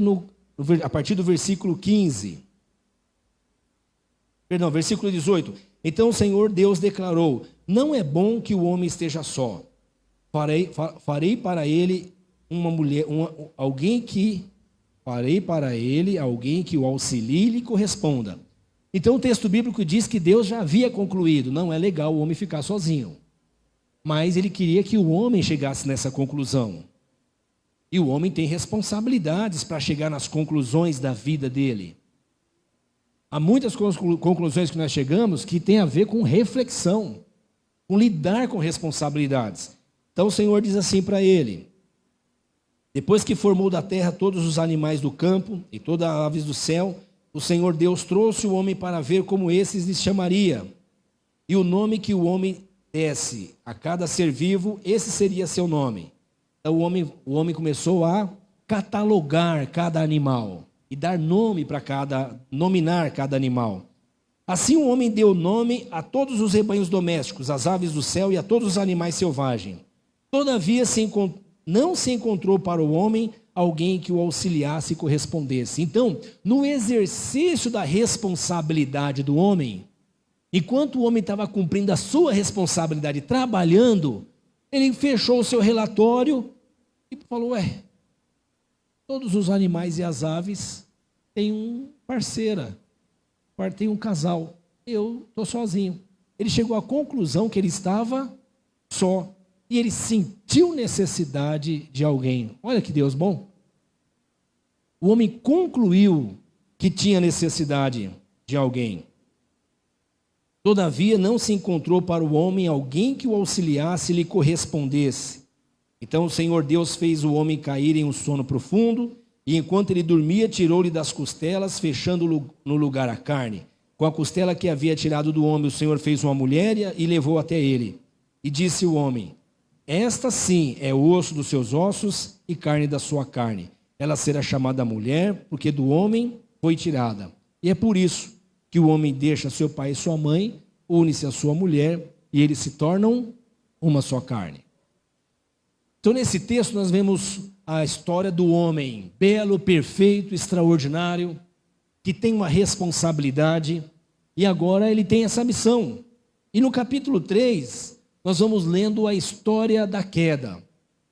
a partir do versículo 18. Então o Senhor Deus declarou, não é bom que o homem esteja só. Farei para ele alguém que o auxilie e lhe corresponda. Então o texto bíblico diz que Deus já havia concluído, não é legal o homem ficar sozinho. Mas ele queria que o homem chegasse nessa conclusão. E o homem tem responsabilidades para chegar nas conclusões da vida dele. Há muitas conclusões que nós chegamos que tem a ver com reflexão, com lidar com responsabilidades. Então o Senhor diz assim para ele, depois que formou da terra todos os animais do campo e todas as aves do céu, o Senhor Deus trouxe o homem para ver como esses lhes chamaria. E o nome que o homem desse a cada ser vivo, esse seria seu nome. Então o homem começou a catalogar cada animal e dar nome nominar cada animal. Assim o homem deu nome a todos os rebanhos domésticos, às aves do céu e a todos os animais selvagens. Todavia não se encontrou para o homem alguém que o auxiliasse e correspondesse. Então, no exercício da responsabilidade do homem, enquanto o homem estava cumprindo a sua responsabilidade, trabalhando, ele fechou o seu relatório e falou, todos os animais e as aves têm uma parceira, tem um casal, eu estou sozinho. Ele chegou à conclusão que ele estava só. E ele sentiu necessidade de alguém. Olha que Deus bom. O homem concluiu que tinha necessidade de alguém. Todavia não se encontrou para o homem alguém que o auxiliasse e lhe correspondesse. Então o Senhor Deus fez o homem cair em um sono profundo, e enquanto ele dormia, tirou-lhe das costelas, fechando no lugar a carne. Com a costela que havia tirado do homem, o Senhor fez uma mulher e levou até ele. E disse o homem, esta sim é o osso dos seus ossos e carne da sua carne. Ela será chamada mulher, porque do homem foi tirada. E é por isso que o homem deixa seu pai e sua mãe, une-se à sua mulher, e eles se tornam uma só carne. Então, nesse texto, nós vemos a história do homem, belo, perfeito, extraordinário, que tem uma responsabilidade, e agora ele tem essa missão. E no capítulo 3... nós vamos lendo a história da queda,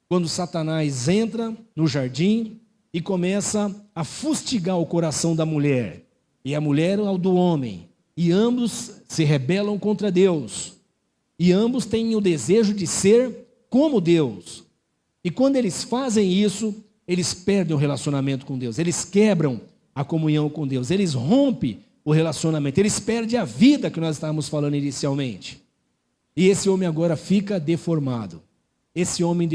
quando Satanás entra no jardim e começa a fustigar o coração da mulher, e a mulher ao do homem, e ambos se rebelam contra Deus, e ambos têm o desejo de ser como Deus, e quando eles fazem isso, eles perdem o relacionamento com Deus, eles quebram a comunhão com Deus, eles rompem o relacionamento, eles perdem a vida que nós estávamos falando inicialmente. E esse homem agora fica deformado. Esse homem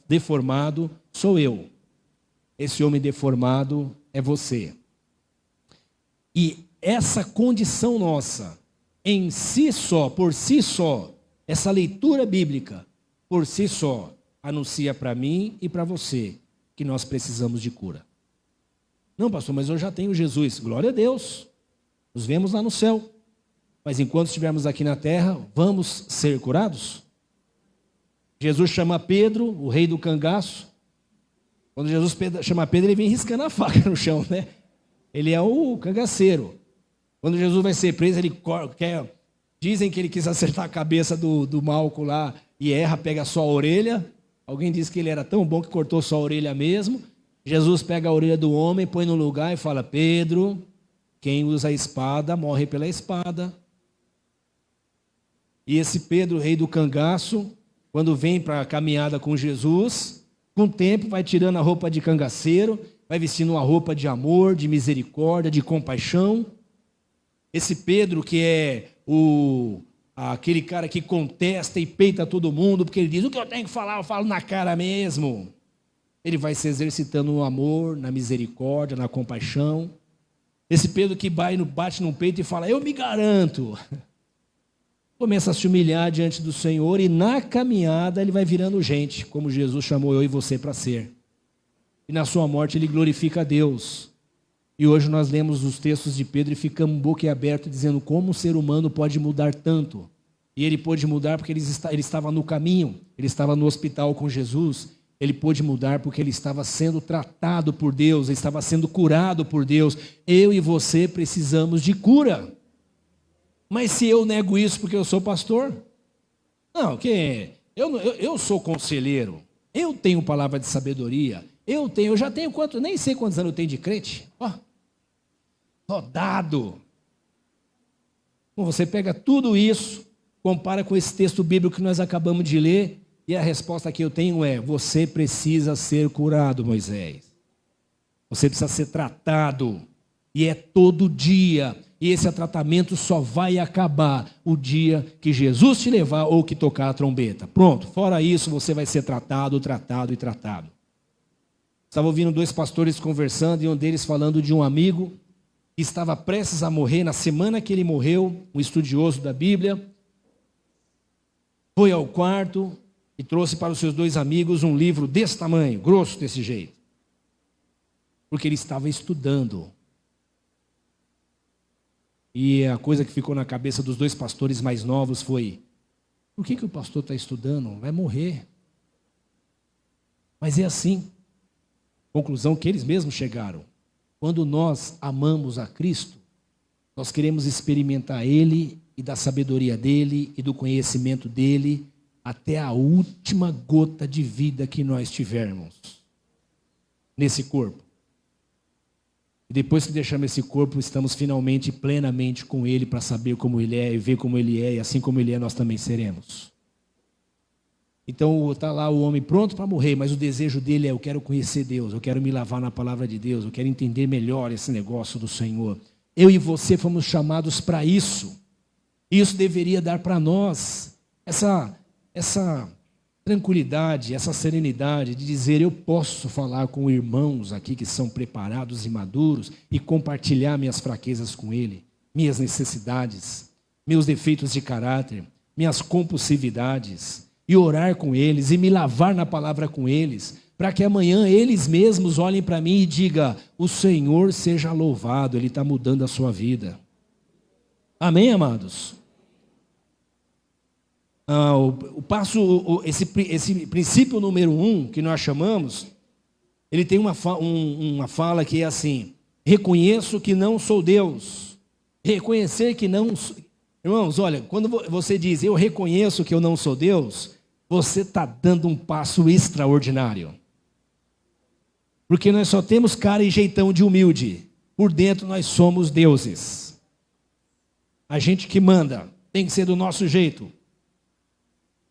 deformado sou eu. Esse homem deformado é você. E essa condição nossa, em si só, por si só, essa leitura bíblica, por si só, anuncia para mim e para você que nós precisamos de cura. Não, pastor, mas eu já tenho Jesus. Glória a Deus. Nos vemos lá no céu. Mas enquanto estivermos aqui na terra, vamos ser curados? Jesus chama Pedro, o rei do cangaço. Quando Jesus chama Pedro, ele vem riscando a faca no chão, né? Ele é o cangaceiro. Quando Jesus vai ser preso, dizem que ele quis acertar a cabeça do Malco lá e erra, pega só a orelha. Alguém diz que ele era tão bom que cortou só a orelha mesmo. Jesus pega a orelha do homem, põe no lugar e fala: Pedro, quem usa a espada morre pela espada. E esse Pedro, rei do cangaço, quando vem para a caminhada com Jesus, com o tempo vai tirando a roupa de cangaceiro, vai vestindo uma roupa de amor, de misericórdia, de compaixão. Esse Pedro que é aquele cara que contesta e peita todo mundo, porque ele diz: o que eu tenho que falar, eu falo na cara mesmo. Ele vai se exercitando no amor, na misericórdia, na compaixão. Esse Pedro que bate no peito e fala: eu me garanto. Começa a se humilhar diante do Senhor e na caminhada ele vai virando gente, como Jesus chamou eu e você para ser. E na sua morte ele glorifica a Deus. E hoje nós lemos os textos de Pedro e ficamos boquiabertos dizendo como um ser humano pode mudar tanto. E ele pôde mudar porque ele estava no caminho, ele estava no hospital com Jesus. Ele pôde mudar porque ele estava sendo tratado por Deus, ele estava sendo curado por Deus. Eu e você precisamos de cura. Mas se eu nego isso porque eu sou pastor? Não, eu sou conselheiro, eu tenho palavra de sabedoria, eu já tenho nem sei quantos anos eu tenho de crente. Rodado. Bom, você pega tudo isso, compara com esse texto bíblico que nós acabamos de ler, e a resposta que eu tenho é: você precisa ser curado, Moisés. Você precisa ser tratado, e é todo dia. E esse tratamento só vai acabar o dia que Jesus te levar ou que tocar a trombeta. Pronto, fora isso você vai ser tratado. Estava ouvindo dois pastores conversando e um deles falando de um amigo que estava prestes a morrer. Na semana que ele morreu, um estudioso da Bíblia foi ao quarto e trouxe para os seus dois amigos um livro desse tamanho, grosso desse jeito. Porque ele estava estudando. E a coisa que ficou na cabeça dos dois pastores mais novos foi: por que o pastor está estudando? Vai morrer. Mas é assim. Conclusão que eles mesmos chegaram. Quando nós amamos a Cristo, nós queremos experimentar Ele e da sabedoria dEle e do conhecimento dEle até a última gota de vida que nós tivermos nesse corpo. E depois que deixamos esse corpo, estamos finalmente, plenamente com Ele para saber como Ele é e ver como Ele é, e assim como Ele é, nós também seremos. Então está lá o homem pronto para morrer, mas o desejo dele é: eu quero conhecer Deus, eu quero me lavar na palavra de Deus, eu quero entender melhor esse negócio do Senhor. Eu e você fomos chamados para isso. Isso deveria dar para nós essa tranquilidade, essa serenidade de dizer: eu posso falar com irmãos aqui que são preparados e maduros e compartilhar minhas fraquezas com ele, minhas necessidades, meus defeitos de caráter, minhas compulsividades, e orar com eles e me lavar na palavra com eles, para que amanhã eles mesmos olhem para mim e digam: o Senhor seja louvado, Ele está mudando a sua vida. Amém, amados? Esse princípio número 1 que nós chamamos, ele tem uma fala que é assim: reconheço que não sou Deus. Reconhecer que não... Irmãos, olha, quando você diz eu reconheço que eu não sou Deus, você está dando um passo extraordinário. Porque nós só temos cara e jeitão de humilde. Por dentro nós somos deuses. A gente que manda tem que ser do nosso jeito.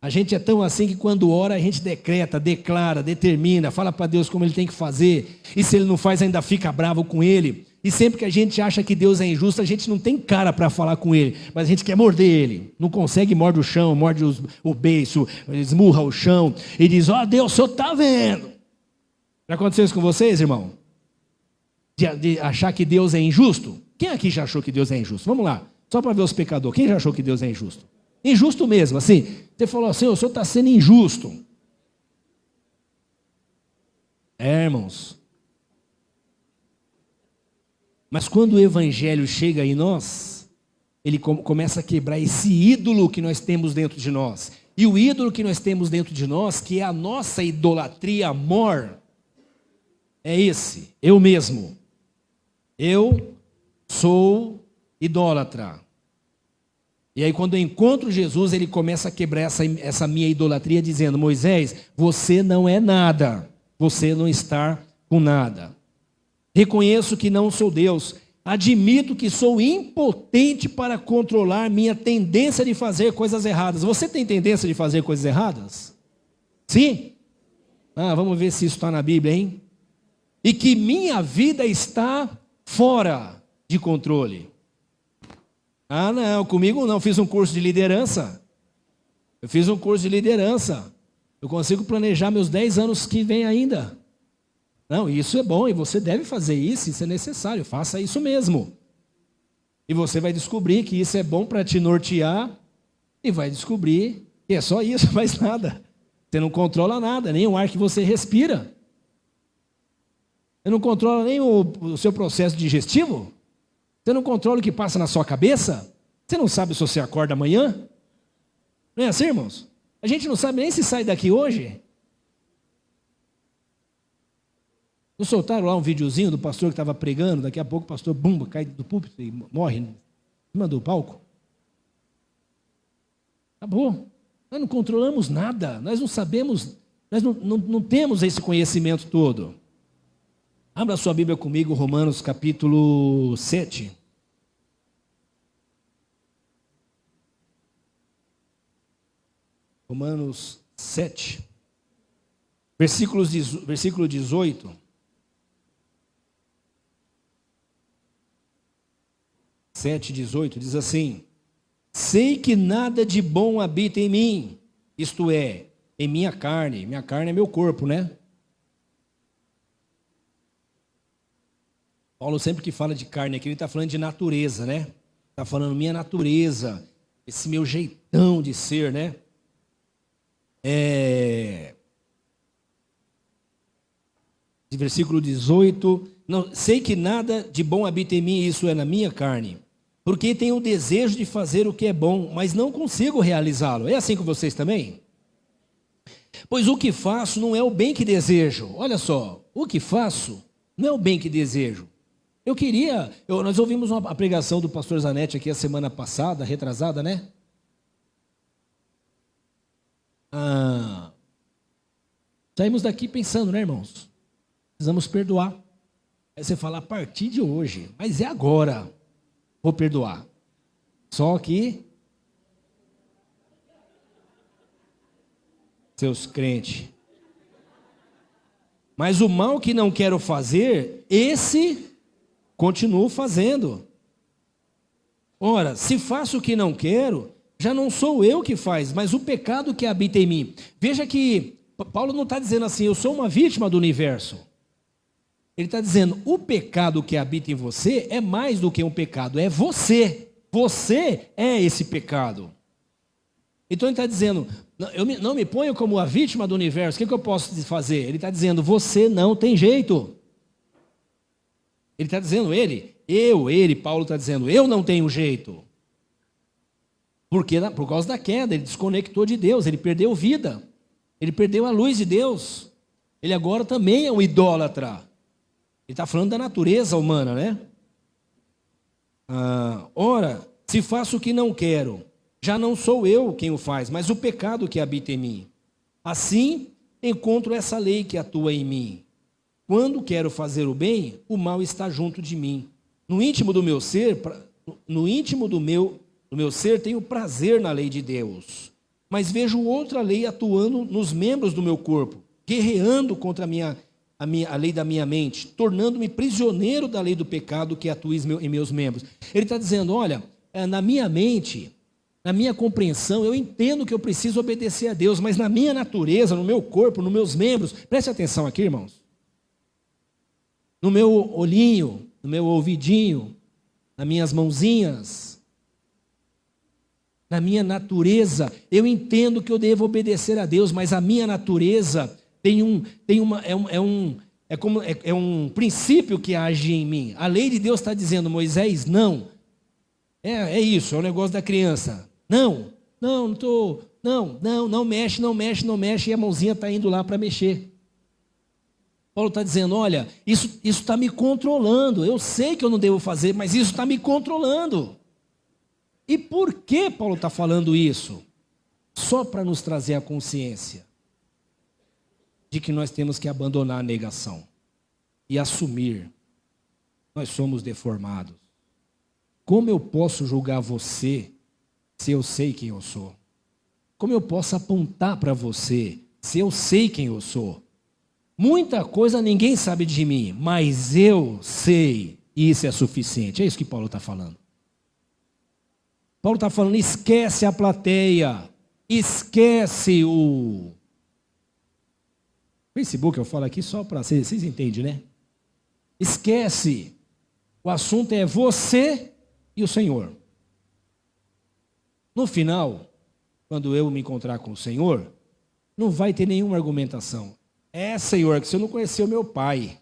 A gente é tão assim que quando ora a gente decreta, declara, determina, fala para Deus como Ele tem que fazer. E se Ele não faz ainda fica bravo com Ele. E sempre que a gente acha que Deus é injusto, a gente não tem cara para falar com Ele, mas a gente quer morder Ele. Não consegue, morde o chão, morde o beiço, esmurra o chão e diz: ó Deus, o Senhor está vendo. Já aconteceu isso com vocês, irmão? De achar que Deus é injusto? Quem aqui já achou que Deus é injusto? Vamos lá, só para ver os pecadores. Quem já achou que Deus é injusto? Injusto mesmo, assim. Você falou assim: o Senhor está sendo injusto. Irmãos, Mas quando o evangelho chega em nós, ele começa a quebrar esse ídolo que nós temos dentro de nós. E o ídolo que nós temos dentro de nós, que é a nossa idolatria amor, é esse, eu mesmo. Eu sou idólatra. E aí quando eu encontro Jesus, ele começa a quebrar essa minha idolatria, dizendo: Moisés, você não é nada, você não está com nada. Reconheço que não sou Deus, admito que sou impotente para controlar minha tendência de fazer coisas erradas. Você tem tendência de fazer coisas erradas? Sim? Vamos ver se isso está na Bíblia, hein? E que minha vida está fora de controle. Não, comigo não, fiz um curso de liderança. Eu consigo planejar meus 10 anos que vem ainda. Não, isso é bom e você deve fazer isso, isso é necessário, faça isso mesmo. E você vai descobrir que isso é bom para te nortear e vai descobrir que é só isso, mais nada. Você não controla nada, nem o ar que você respira. Você não controla nem o seu processo digestivo. Você não controla o que passa na sua cabeça? Você não sabe se você acorda amanhã? Não é assim, irmãos? A gente não sabe nem se sai daqui hoje. Não soltaram lá um videozinho do pastor que estava pregando, daqui a pouco o pastor, bumba, cai do púlpito e morre em cima do palco. Acabou. Nós não controlamos nada, nós não sabemos, nós não temos esse conhecimento todo. Abra sua Bíblia comigo, Romanos capítulo 7. Romanos 7, versículo 18. Sete, 18, diz assim: sei que nada de bom habita em mim, isto é, em minha carne é meu corpo, né? Paulo sempre que fala de carne aqui, ele está falando de natureza, né? Está falando minha natureza, esse meu jeitão de ser, né? Versículo 18, não, sei que nada de bom habita em mim, isso é na minha carne, porque tenho o desejo de fazer o que é bom, mas não consigo realizá-lo. É assim com vocês também? Pois o que faço não é o bem que desejo. Olha só, o que faço não é o bem que desejo. Nós ouvimos a pregação do pastor Zanetti aqui a semana passada, retrasada, né? Saímos daqui pensando, né, irmãos? Precisamos perdoar. Aí você fala, a partir de hoje, mas é agora, vou perdoar. Só que, seus crentes, mas o mal que não quero fazer, esse continuo fazendo. Ora, se faço o que não quero, já não sou eu que faz, mas o pecado que habita em mim. Veja que Paulo não está dizendo assim, eu sou uma vítima do universo. Ele está dizendo, o pecado que habita em você é mais do que um pecado, é você. Você é esse pecado. Então ele está dizendo, eu não me ponho como a vítima do universo, o que eu posso fazer? Ele está dizendo, você não tem jeito. Ele está dizendo, Paulo está dizendo, eu não tenho jeito. Por causa da queda, ele desconectou de Deus, ele perdeu vida. Ele perdeu a luz de Deus. Ele agora também é um idólatra. Ele está falando da natureza humana, né? Ora, se faço o que não quero, já não sou eu quem o faz, mas o pecado que habita em mim. Assim, encontro essa lei que atua em mim. Quando quero fazer o bem, o mal está junto de mim. No íntimo do meu ser, tenho prazer na lei de Deus. Mas vejo outra lei atuando nos membros do meu corpo, guerreando contra a lei da minha mente, tornando-me prisioneiro da lei do pecado que atua em meus membros. Ele está dizendo, olha, na minha mente, na minha compreensão, eu entendo que eu preciso obedecer a Deus, mas na minha natureza, no meu corpo, nos meus membros, preste atenção aqui, irmãos, no meu olhinho, no meu ouvidinho, nas minhas mãozinhas, na minha natureza, eu entendo que eu devo obedecer a Deus, mas a minha natureza é um princípio que age em mim. A lei de Deus está dizendo, Moisés, não. É isso, é o negócio da criança. Não estou, não mexe, e a mãozinha está indo lá para mexer. Paulo está dizendo, olha, isso está me controlando, eu sei que eu não devo fazer, mas isso está me controlando. E por que Paulo está falando isso? Só para nos trazer a consciência de que nós temos que abandonar a negação e assumir, nós somos deformados. Como eu posso julgar você se eu sei quem eu sou? Como eu posso apontar para você se eu sei quem eu sou? Muita coisa ninguém sabe de mim, mas eu sei, e isso é suficiente. É isso que Paulo está falando. Paulo está falando, esquece a plateia, esquece o Facebook, eu falo aqui só para vocês entendem, né? Esquece. O assunto é você e o Senhor. No final, quando eu me encontrar com o Senhor, não vai ter nenhuma argumentação. Senhor, que o Senhor não conheceu meu pai.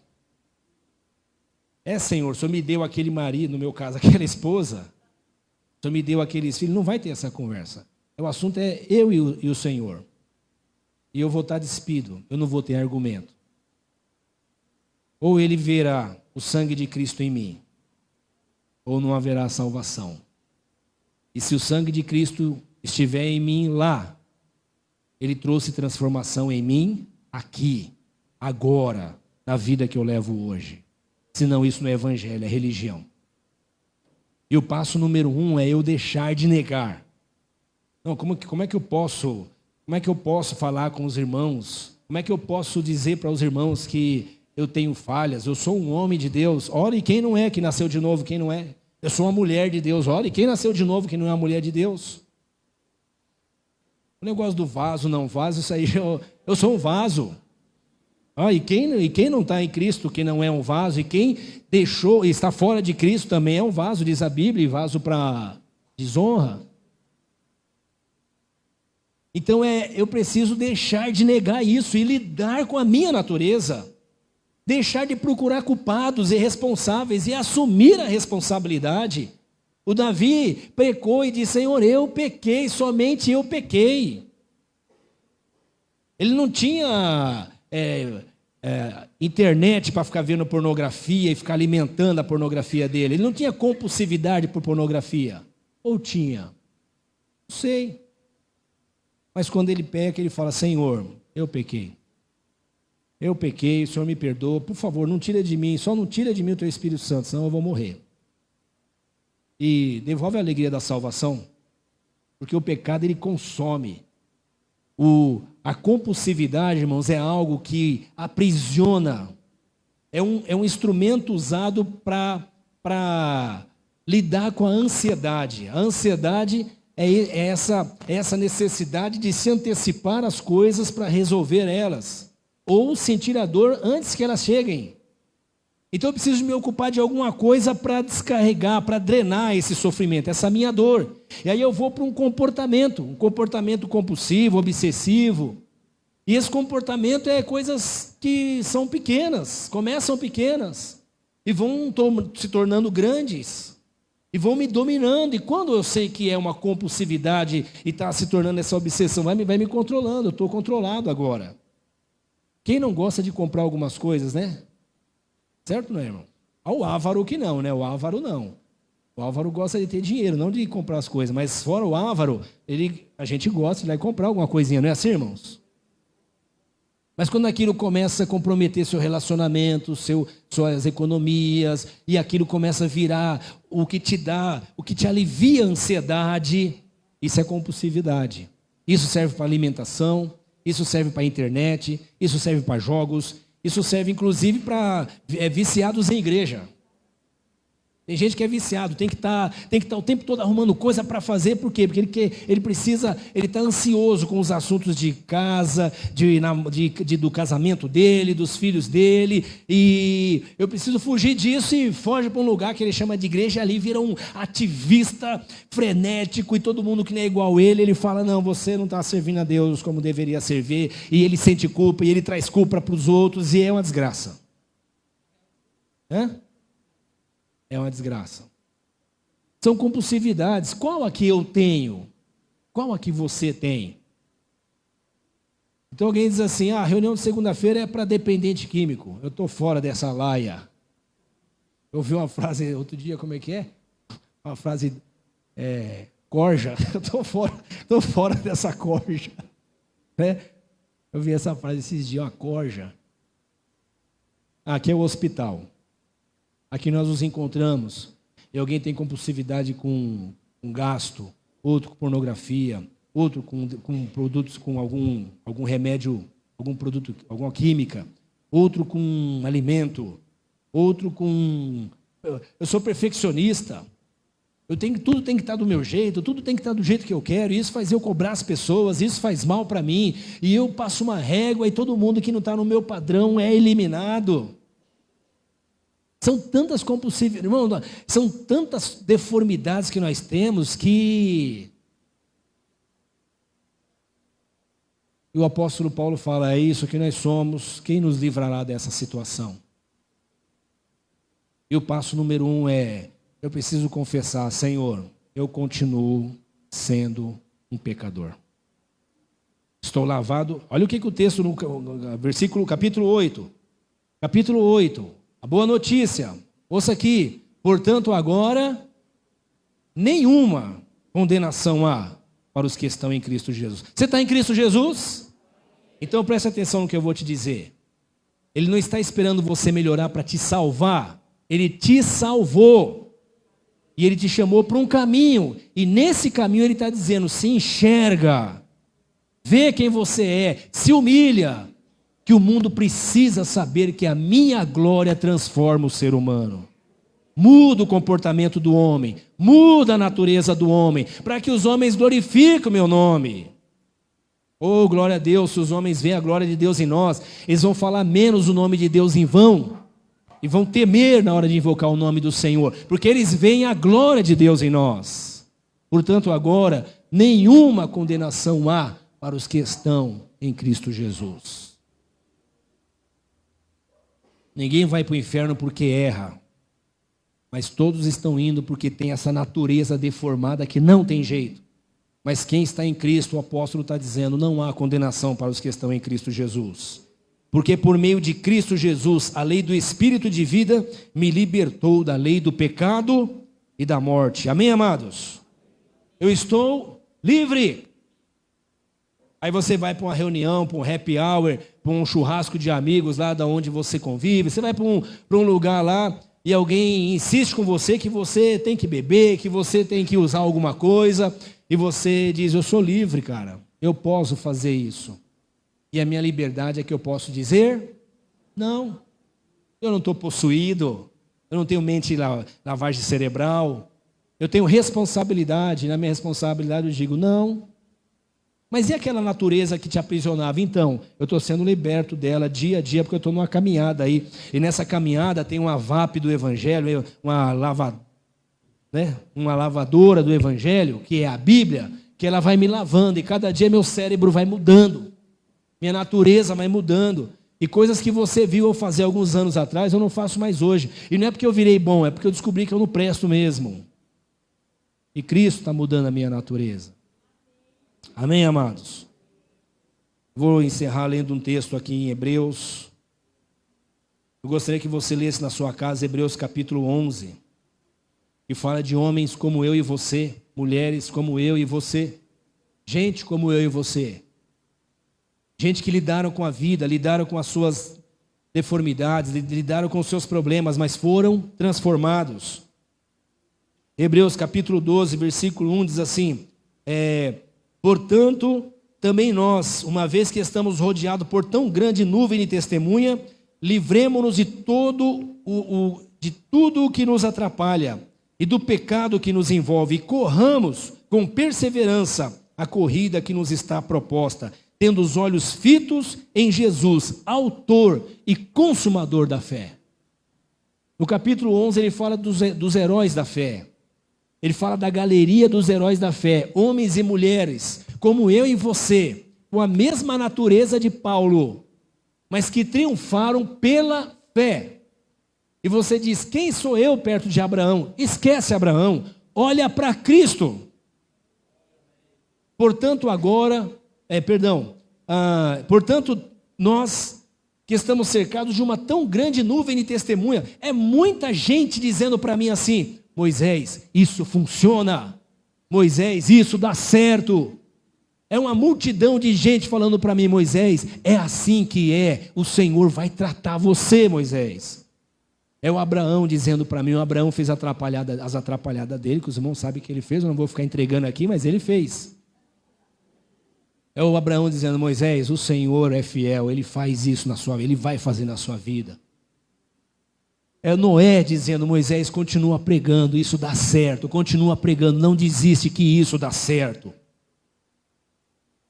Senhor, o Senhor me deu aquele marido, no meu caso, aquela esposa. O Senhor me deu aqueles filhos. Não vai ter essa conversa. O assunto é eu e o Senhor. E eu vou estar despido, eu não vou ter argumento. Ou ele verá o sangue de Cristo em mim, ou não haverá salvação. E se o sangue de Cristo estiver em mim lá, ele trouxe transformação em mim, aqui, agora, na vida que eu levo hoje. Senão isso não é evangelho, é religião. E o passo número 1 é eu deixar de negar. Não, como é que eu posso falar com os irmãos? Como é que eu posso dizer para os irmãos que eu tenho falhas? Eu sou um homem de Deus. Ora, e quem não é que nasceu de novo, quem não é? Eu sou uma mulher de Deus. Ora, e quem nasceu de novo, quem não é uma mulher de Deus? O negócio do vaso, não vaso, isso aí, eu sou um vaso. E quem não está em Cristo, que não é um vaso, e quem deixou, está fora de Cristo também é um vaso, diz a Bíblia, e vaso para desonra. Então eu preciso deixar de negar isso e lidar com a minha natureza. Deixar de procurar culpados e responsáveis e assumir a responsabilidade. O Davi pecou e disse, Senhor, eu pequei, somente eu pequei. Ele não tinha internet para ficar vendo pornografia e ficar alimentando a pornografia dele. Ele não tinha compulsividade por pornografia. Ou tinha? Não sei. Mas quando ele peca, ele fala, Senhor, eu pequei. Eu pequei, o Senhor me perdoa. Por favor, não tira de mim, só não tira de mim o teu Espírito Santo, senão eu vou morrer. E devolve a alegria da salvação, porque o pecado ele consome. A compulsividade, irmãos, é algo que aprisiona. É um instrumento usado para lidar com a ansiedade. A ansiedade é essa necessidade de se antecipar às coisas para resolver elas, ou sentir a dor antes que elas cheguem. Então eu preciso me ocupar de alguma coisa para descarregar, para drenar esse sofrimento, essa minha dor. E aí eu vou para um comportamento compulsivo, obsessivo. E esse comportamento é coisas que são pequenas, começam pequenas, e vão se tornando grandes. E vão me dominando, e quando eu sei que é uma compulsividade e está se tornando essa obsessão, vai me controlando, eu estou controlado agora. Quem não gosta de comprar algumas coisas, né? Certo, não é, irmão? O avaro que não, né? O avaro não. O avaro gosta de ter dinheiro, não de comprar as coisas, mas fora o avaro, a gente gosta de ir lá e comprar alguma coisinha, não é assim, irmãos? Mas quando aquilo começa a comprometer seu relacionamento, suas economias, e aquilo começa a virar o que te alivia a ansiedade, isso é compulsividade. Isso serve para alimentação, isso serve para a internet, isso serve para jogos, isso serve inclusive para viciados em igreja. Tem gente que é viciado, tem que estar o tempo todo arrumando coisa para fazer, por quê? Porque ele está ansioso com os assuntos de casa, do casamento dele, dos filhos dele, e eu preciso fugir disso e foge para um lugar que ele chama de igreja, e ali vira um ativista frenético, e todo mundo que não é igual a ele fala, não, você não está servindo a Deus como deveria servir, e ele sente culpa, e ele traz culpa para os outros, e é uma desgraça. É uma desgraça. São compulsividades. Qual aqui eu tenho? Qual aqui você tem? Então alguém diz assim, a reunião de segunda-feira é para dependente químico. Eu estou fora dessa laia. Eu ouvi uma frase outro dia, como é que é? Uma frase, corja. Eu estou fora dessa corja. Eu vi essa frase esses dias, uma corja. Aqui é o hospital. Aqui nós nos encontramos. E alguém tem compulsividade com gasto, outro com pornografia, outro com produtos, com algum remédio, algum produto, alguma química, outro com alimento, outro com... Eu sou perfeccionista, tudo tem que estar do meu jeito, tudo tem que estar do jeito que eu quero, isso faz eu cobrar as pessoas, isso faz mal para mim, e eu passo uma régua e todo mundo que não está no meu padrão é eliminado. São tantas compulsivas, irmão, são tantas deformidades que nós temos que... E o apóstolo Paulo fala, é isso que nós somos, quem nos livrará dessa situação? E o passo número 1 é, eu preciso confessar, Senhor, eu continuo sendo um pecador. Estou lavado, olha o que o texto, no versículo, capítulo 8, a boa notícia, ouça aqui, portanto agora, nenhuma condenação há para os que estão em Cristo Jesus. Você está em Cristo Jesus? Então preste atenção no que eu vou te dizer. Ele não está esperando você melhorar para te salvar. Ele te salvou. E Ele te chamou para um caminho. E nesse caminho Ele está dizendo, se enxerga. Vê quem você é. Se humilha. Que o mundo precisa saber que a minha glória transforma o ser humano. Muda o comportamento do homem, muda a natureza do homem, para que os homens glorifiquem o meu nome. Oh, glória a Deus, se os homens veem a glória de Deus em nós, eles vão falar menos o nome de Deus em vão, e vão temer na hora de invocar o nome do Senhor, porque eles veem a glória de Deus em nós. Portanto, agora, nenhuma condenação há para os que estão em Cristo Jesus. Ninguém vai para o inferno porque erra. Mas todos estão indo porque tem essa natureza deformada que não tem jeito. Mas quem está em Cristo, o apóstolo está dizendo, não há condenação para os que estão em Cristo Jesus. Porque por meio de Cristo Jesus, a lei do Espírito de vida me libertou da lei do pecado e da morte. Amém, amados? Eu estou livre. Aí você vai para uma reunião, para um happy hour, para um churrasco de amigos lá da onde você convive. Você vai para um lugar lá... E alguém insiste com você que você tem que beber, que você tem que usar alguma coisa, e você diz, eu sou livre, cara, eu posso fazer isso. E a minha liberdade é que eu posso dizer, não, eu não estou possuído, eu não tenho mente lavagem cerebral, eu tenho responsabilidade, na minha responsabilidade eu digo, não. Mas e aquela natureza que te aprisionava? Então, eu estou sendo liberto dela dia a dia, porque eu estou numa caminhada aí. E nessa caminhada tem uma VAP do Evangelho, uma lavadora do Evangelho, que é a Bíblia, que ela vai me lavando. E cada dia meu cérebro vai mudando. Minha natureza vai mudando. E coisas que você viu eu fazer alguns anos atrás, eu não faço mais hoje. E não é porque eu virei bom, é porque eu descobri que eu não presto mesmo. E Cristo está mudando a minha natureza. Amém, amados? Vou encerrar lendo um texto aqui em Hebreus. Eu gostaria que você lesse na sua casa Hebreus capítulo 11, que fala de homens como eu e você, mulheres como eu e você, gente como eu e você, gente que lidaram com a vida, lidaram com as suas deformidades, lidaram com os seus problemas, mas foram transformados. Hebreus capítulo 12, versículo 1 diz assim, portanto, também nós, uma vez que estamos rodeados por tão grande nuvem de testemunha, livremo-nos de tudo o que nos atrapalha e do pecado que nos envolve, e corramos com perseverança a corrida que nos está proposta, tendo os olhos fitos em Jesus, autor e consumador da fé. No capítulo 11 ele fala dos heróis da fé. Ele fala da galeria dos heróis da fé, homens e mulheres, como eu e você, com a mesma natureza de Paulo, mas que triunfaram pela fé. E você diz, quem sou eu perto de Abraão? Esquece Abraão, olha para Cristo. Portanto, portanto, nós que estamos cercados de uma tão grande nuvem de testemunha, é muita gente dizendo para mim assim, Moisés, isso funciona, Moisés, isso dá certo. É uma multidão de gente falando para mim, Moisés, é assim que o Senhor vai tratar você, Moisés. É o Abraão dizendo para mim, o Abraão fez as atrapalhadas dele, que os irmãos sabem que ele fez, eu não vou ficar entregando aqui, mas ele fez. É o Abraão dizendo, Moisés, o Senhor é fiel, Ele faz isso na sua vida, Ele vai fazer na sua vida. É Noé dizendo, Moisés, continua pregando, isso dá certo, continua pregando, não desiste que isso dá certo.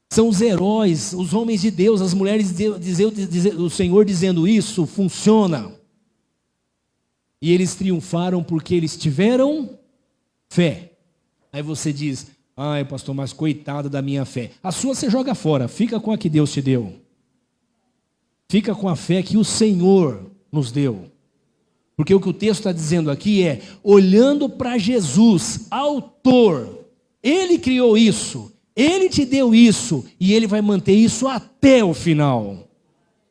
São os heróis, os homens de Deus, as mulheres de Deus, o Senhor dizendo isso, funciona. E eles triunfaram porque eles tiveram fé. Aí você diz, ai pastor, mas coitado da minha fé. A sua você joga fora, fica com a que Deus te deu. Fica com a fé que o Senhor nos deu. Porque o que o texto está dizendo aqui é, olhando para Jesus, autor, Ele criou isso, Ele te deu isso, e Ele vai manter isso até o final.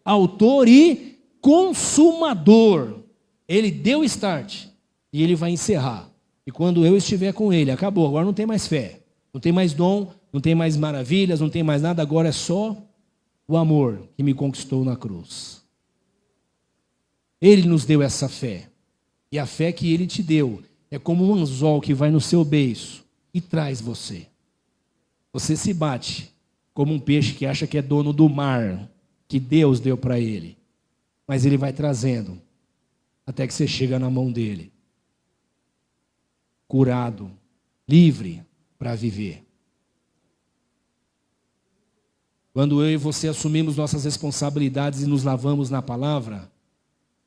Autor e consumador. Ele deu o start, e Ele vai encerrar. E quando eu estiver com Ele, acabou, agora não tem mais fé. Não tem mais dom, não tem mais maravilhas, não tem mais nada, agora é só o amor que me conquistou na cruz. Ele nos deu essa fé. E a fé que Ele te deu é como um anzol que vai no seu beiço e traz você. Você se bate como um peixe que acha que é dono do mar, que Deus deu para ele. Mas Ele vai trazendo até que você chega na mão dEle. Curado, livre para viver. Quando eu e você assumimos nossas responsabilidades e nos lavamos na palavra,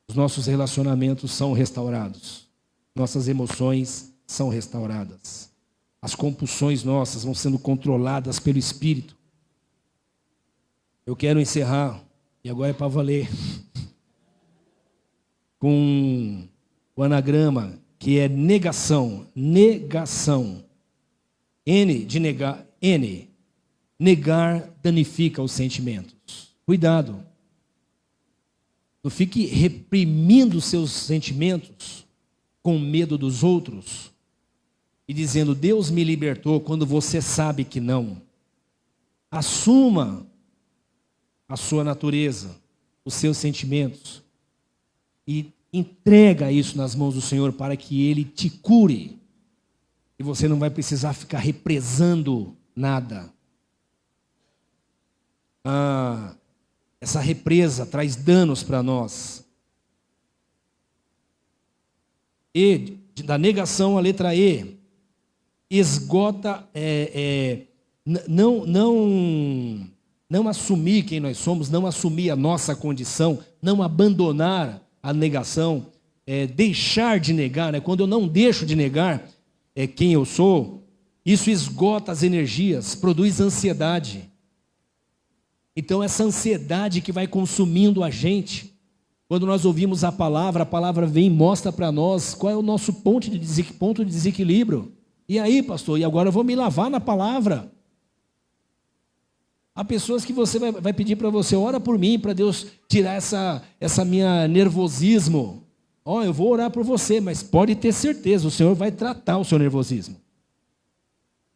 os nossos relacionamentos são restaurados. Nossas emoções são restauradas. As compulsões nossas vão sendo controladas pelo Espírito. Eu quero encerrar, e agora é para valer, com o anagrama, que é negação. Negação. N de negar. N. Negar danifica os sentimentos. Cuidado. Não fique reprimindo seus sentimentos com medo dos outros e dizendo, Deus me libertou, quando você sabe que não. Assuma a sua natureza, os seus sentimentos e entrega isso nas mãos do Senhor para que Ele te cure. E você não vai precisar ficar represando nada. Essa represa traz danos para nós. E, da negação, a letra E, esgota, não assumir quem nós somos, não assumir a nossa condição, não abandonar a negação, deixar de negar, né? Quando eu não deixo de negar quem eu sou, isso esgota as energias, produz ansiedade. Então essa ansiedade que vai consumindo a gente, quando nós ouvimos a palavra vem e mostra para nós qual é o nosso ponto de desequilíbrio. E aí, pastor, e agora eu vou me lavar na palavra. Há pessoas que você vai pedir para você, ora por mim, para Deus tirar essa minha nervosismo. Eu vou orar por você, mas pode ter certeza, o Senhor vai tratar o seu nervosismo.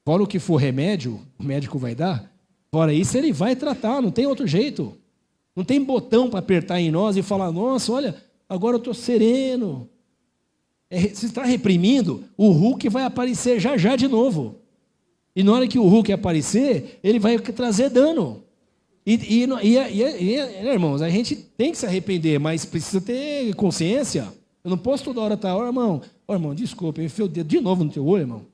Fora o que for remédio, o médico vai dar, fora isso ele vai tratar, não tem outro jeito. Não tem botão para apertar em nós e falar, nossa, olha, agora eu estou sereno. Você está reprimindo, o Hulk vai aparecer já de novo. E na hora que o Hulk aparecer, ele vai trazer dano. Irmãos, a gente tem que se arrepender, mas precisa ter consciência. Eu não posso toda hora estar, irmão, desculpa, eu enfiei o dedo de novo no teu olho, irmão.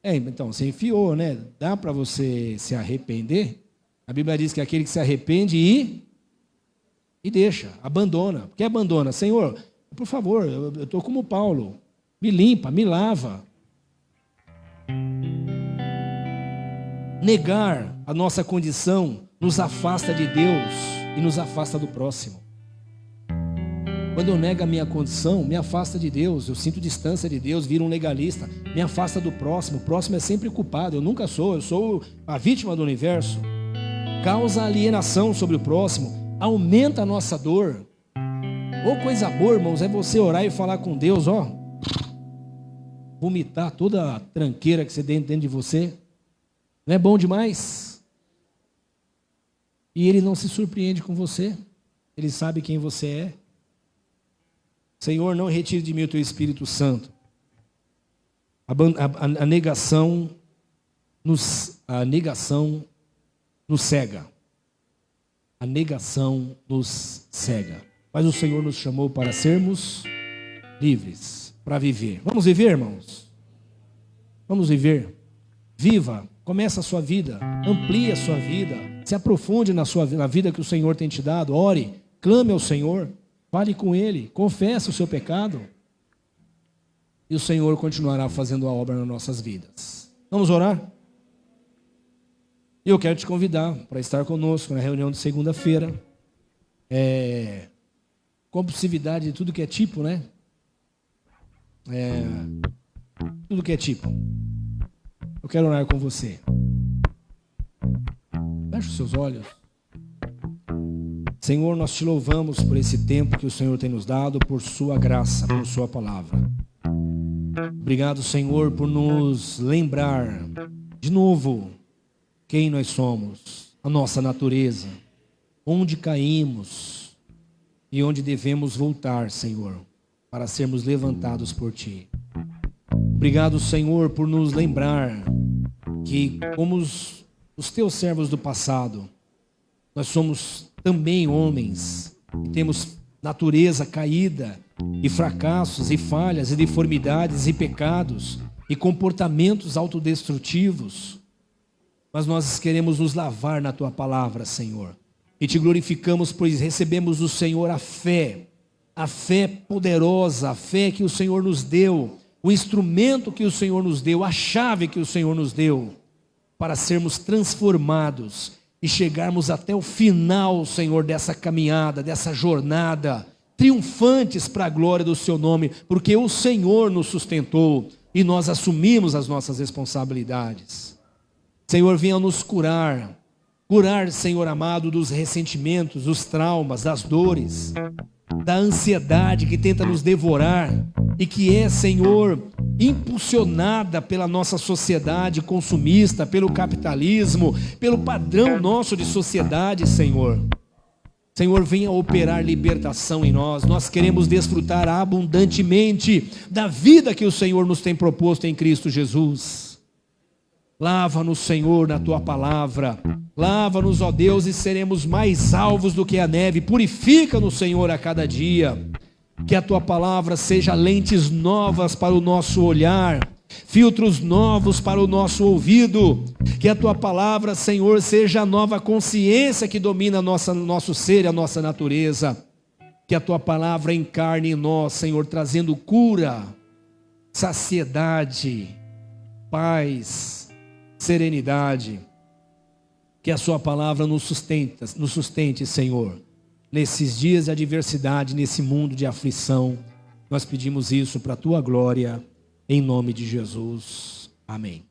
Então, você enfiou, né? Dá para você se arrepender? A Bíblia diz que aquele que se arrepende e deixa, abandona. Por que abandona? Senhor, por favor, eu estou como Paulo, me limpa, me lava. Negar a nossa condição nos afasta de Deus e nos afasta do próximo. Quando eu nego a minha condição, me afasta de Deus, eu sinto distância de Deus, viro um legalista, me afasta do próximo. O próximo é sempre culpado, eu nunca sou, eu sou a vítima do universo. Causa alienação sobre o próximo, aumenta a nossa dor. Ou coisa boa, irmãos, é você orar e falar com Deus, ó, vomitar toda a tranqueira que você tem dentro de você. Não é bom demais? E Ele não se surpreende com você, Ele sabe quem você é. Senhor, não retire de mim o Teu Espírito Santo. A negação nos cega. A negação nos cega. Mas o Senhor nos chamou para sermos livres, para viver. Vamos viver, irmãos? Vamos viver. Viva, começa a sua vida, amplie a sua vida, se aprofunde na vida que o Senhor tem te dado. Ore, clame ao Senhor, fale com Ele, confesse o seu pecado. E o Senhor continuará fazendo a obra nas nossas vidas. Vamos orar? E eu quero te convidar para estar conosco na reunião de segunda-feira. Compulsividade de tudo que é tipo, né? Tudo que é tipo. Eu quero orar com você. Feche os seus olhos. Senhor, nós te louvamos por esse tempo que o Senhor tem nos dado, por sua graça, por sua palavra. Obrigado, Senhor, por nos lembrar de novo quem nós somos, a nossa natureza, onde caímos e onde devemos voltar, Senhor, para sermos levantados por Ti. Obrigado, Senhor, por nos lembrar que, como os Teus servos do passado, nós somos também homens, que temos natureza caída, e fracassos, e falhas, e deformidades, e pecados, e comportamentos autodestrutivos. Mas nós queremos nos lavar na Tua palavra, Senhor. E Te glorificamos, pois recebemos do Senhor a fé poderosa, a fé que o Senhor nos deu, o instrumento que o Senhor nos deu, a chave que o Senhor nos deu, para sermos transformados e chegarmos até o final, Senhor, dessa caminhada, dessa jornada, triunfantes para a glória do Seu nome, porque o Senhor nos sustentou e nós assumimos as nossas responsabilidades. Senhor, venha nos curar, Senhor amado, dos ressentimentos, dos traumas, das dores, da ansiedade que tenta nos devorar e que é, Senhor, impulsionada pela nossa sociedade consumista, pelo capitalismo, pelo padrão nosso de sociedade, Senhor. Senhor, venha operar libertação em nós. Nós queremos desfrutar abundantemente da vida que o Senhor nos tem proposto em Cristo Jesus. Lava-nos, Senhor, na Tua palavra. Lava-nos, ó Deus, e seremos mais alvos do que a neve. Purifica-nos, Senhor, a cada dia. Que a Tua palavra seja lentes novas para o nosso olhar, filtros novos para o nosso ouvido. Que a Tua palavra, Senhor, seja a nova consciência que domina nosso ser e a nossa natureza. Que a Tua palavra encarne em nós, Senhor, trazendo cura, saciedade, paz, serenidade. Que a Sua palavra nos sustente, Senhor, nesses dias de adversidade, nesse mundo de aflição. Nós pedimos isso para a Tua glória, em nome de Jesus. Amém.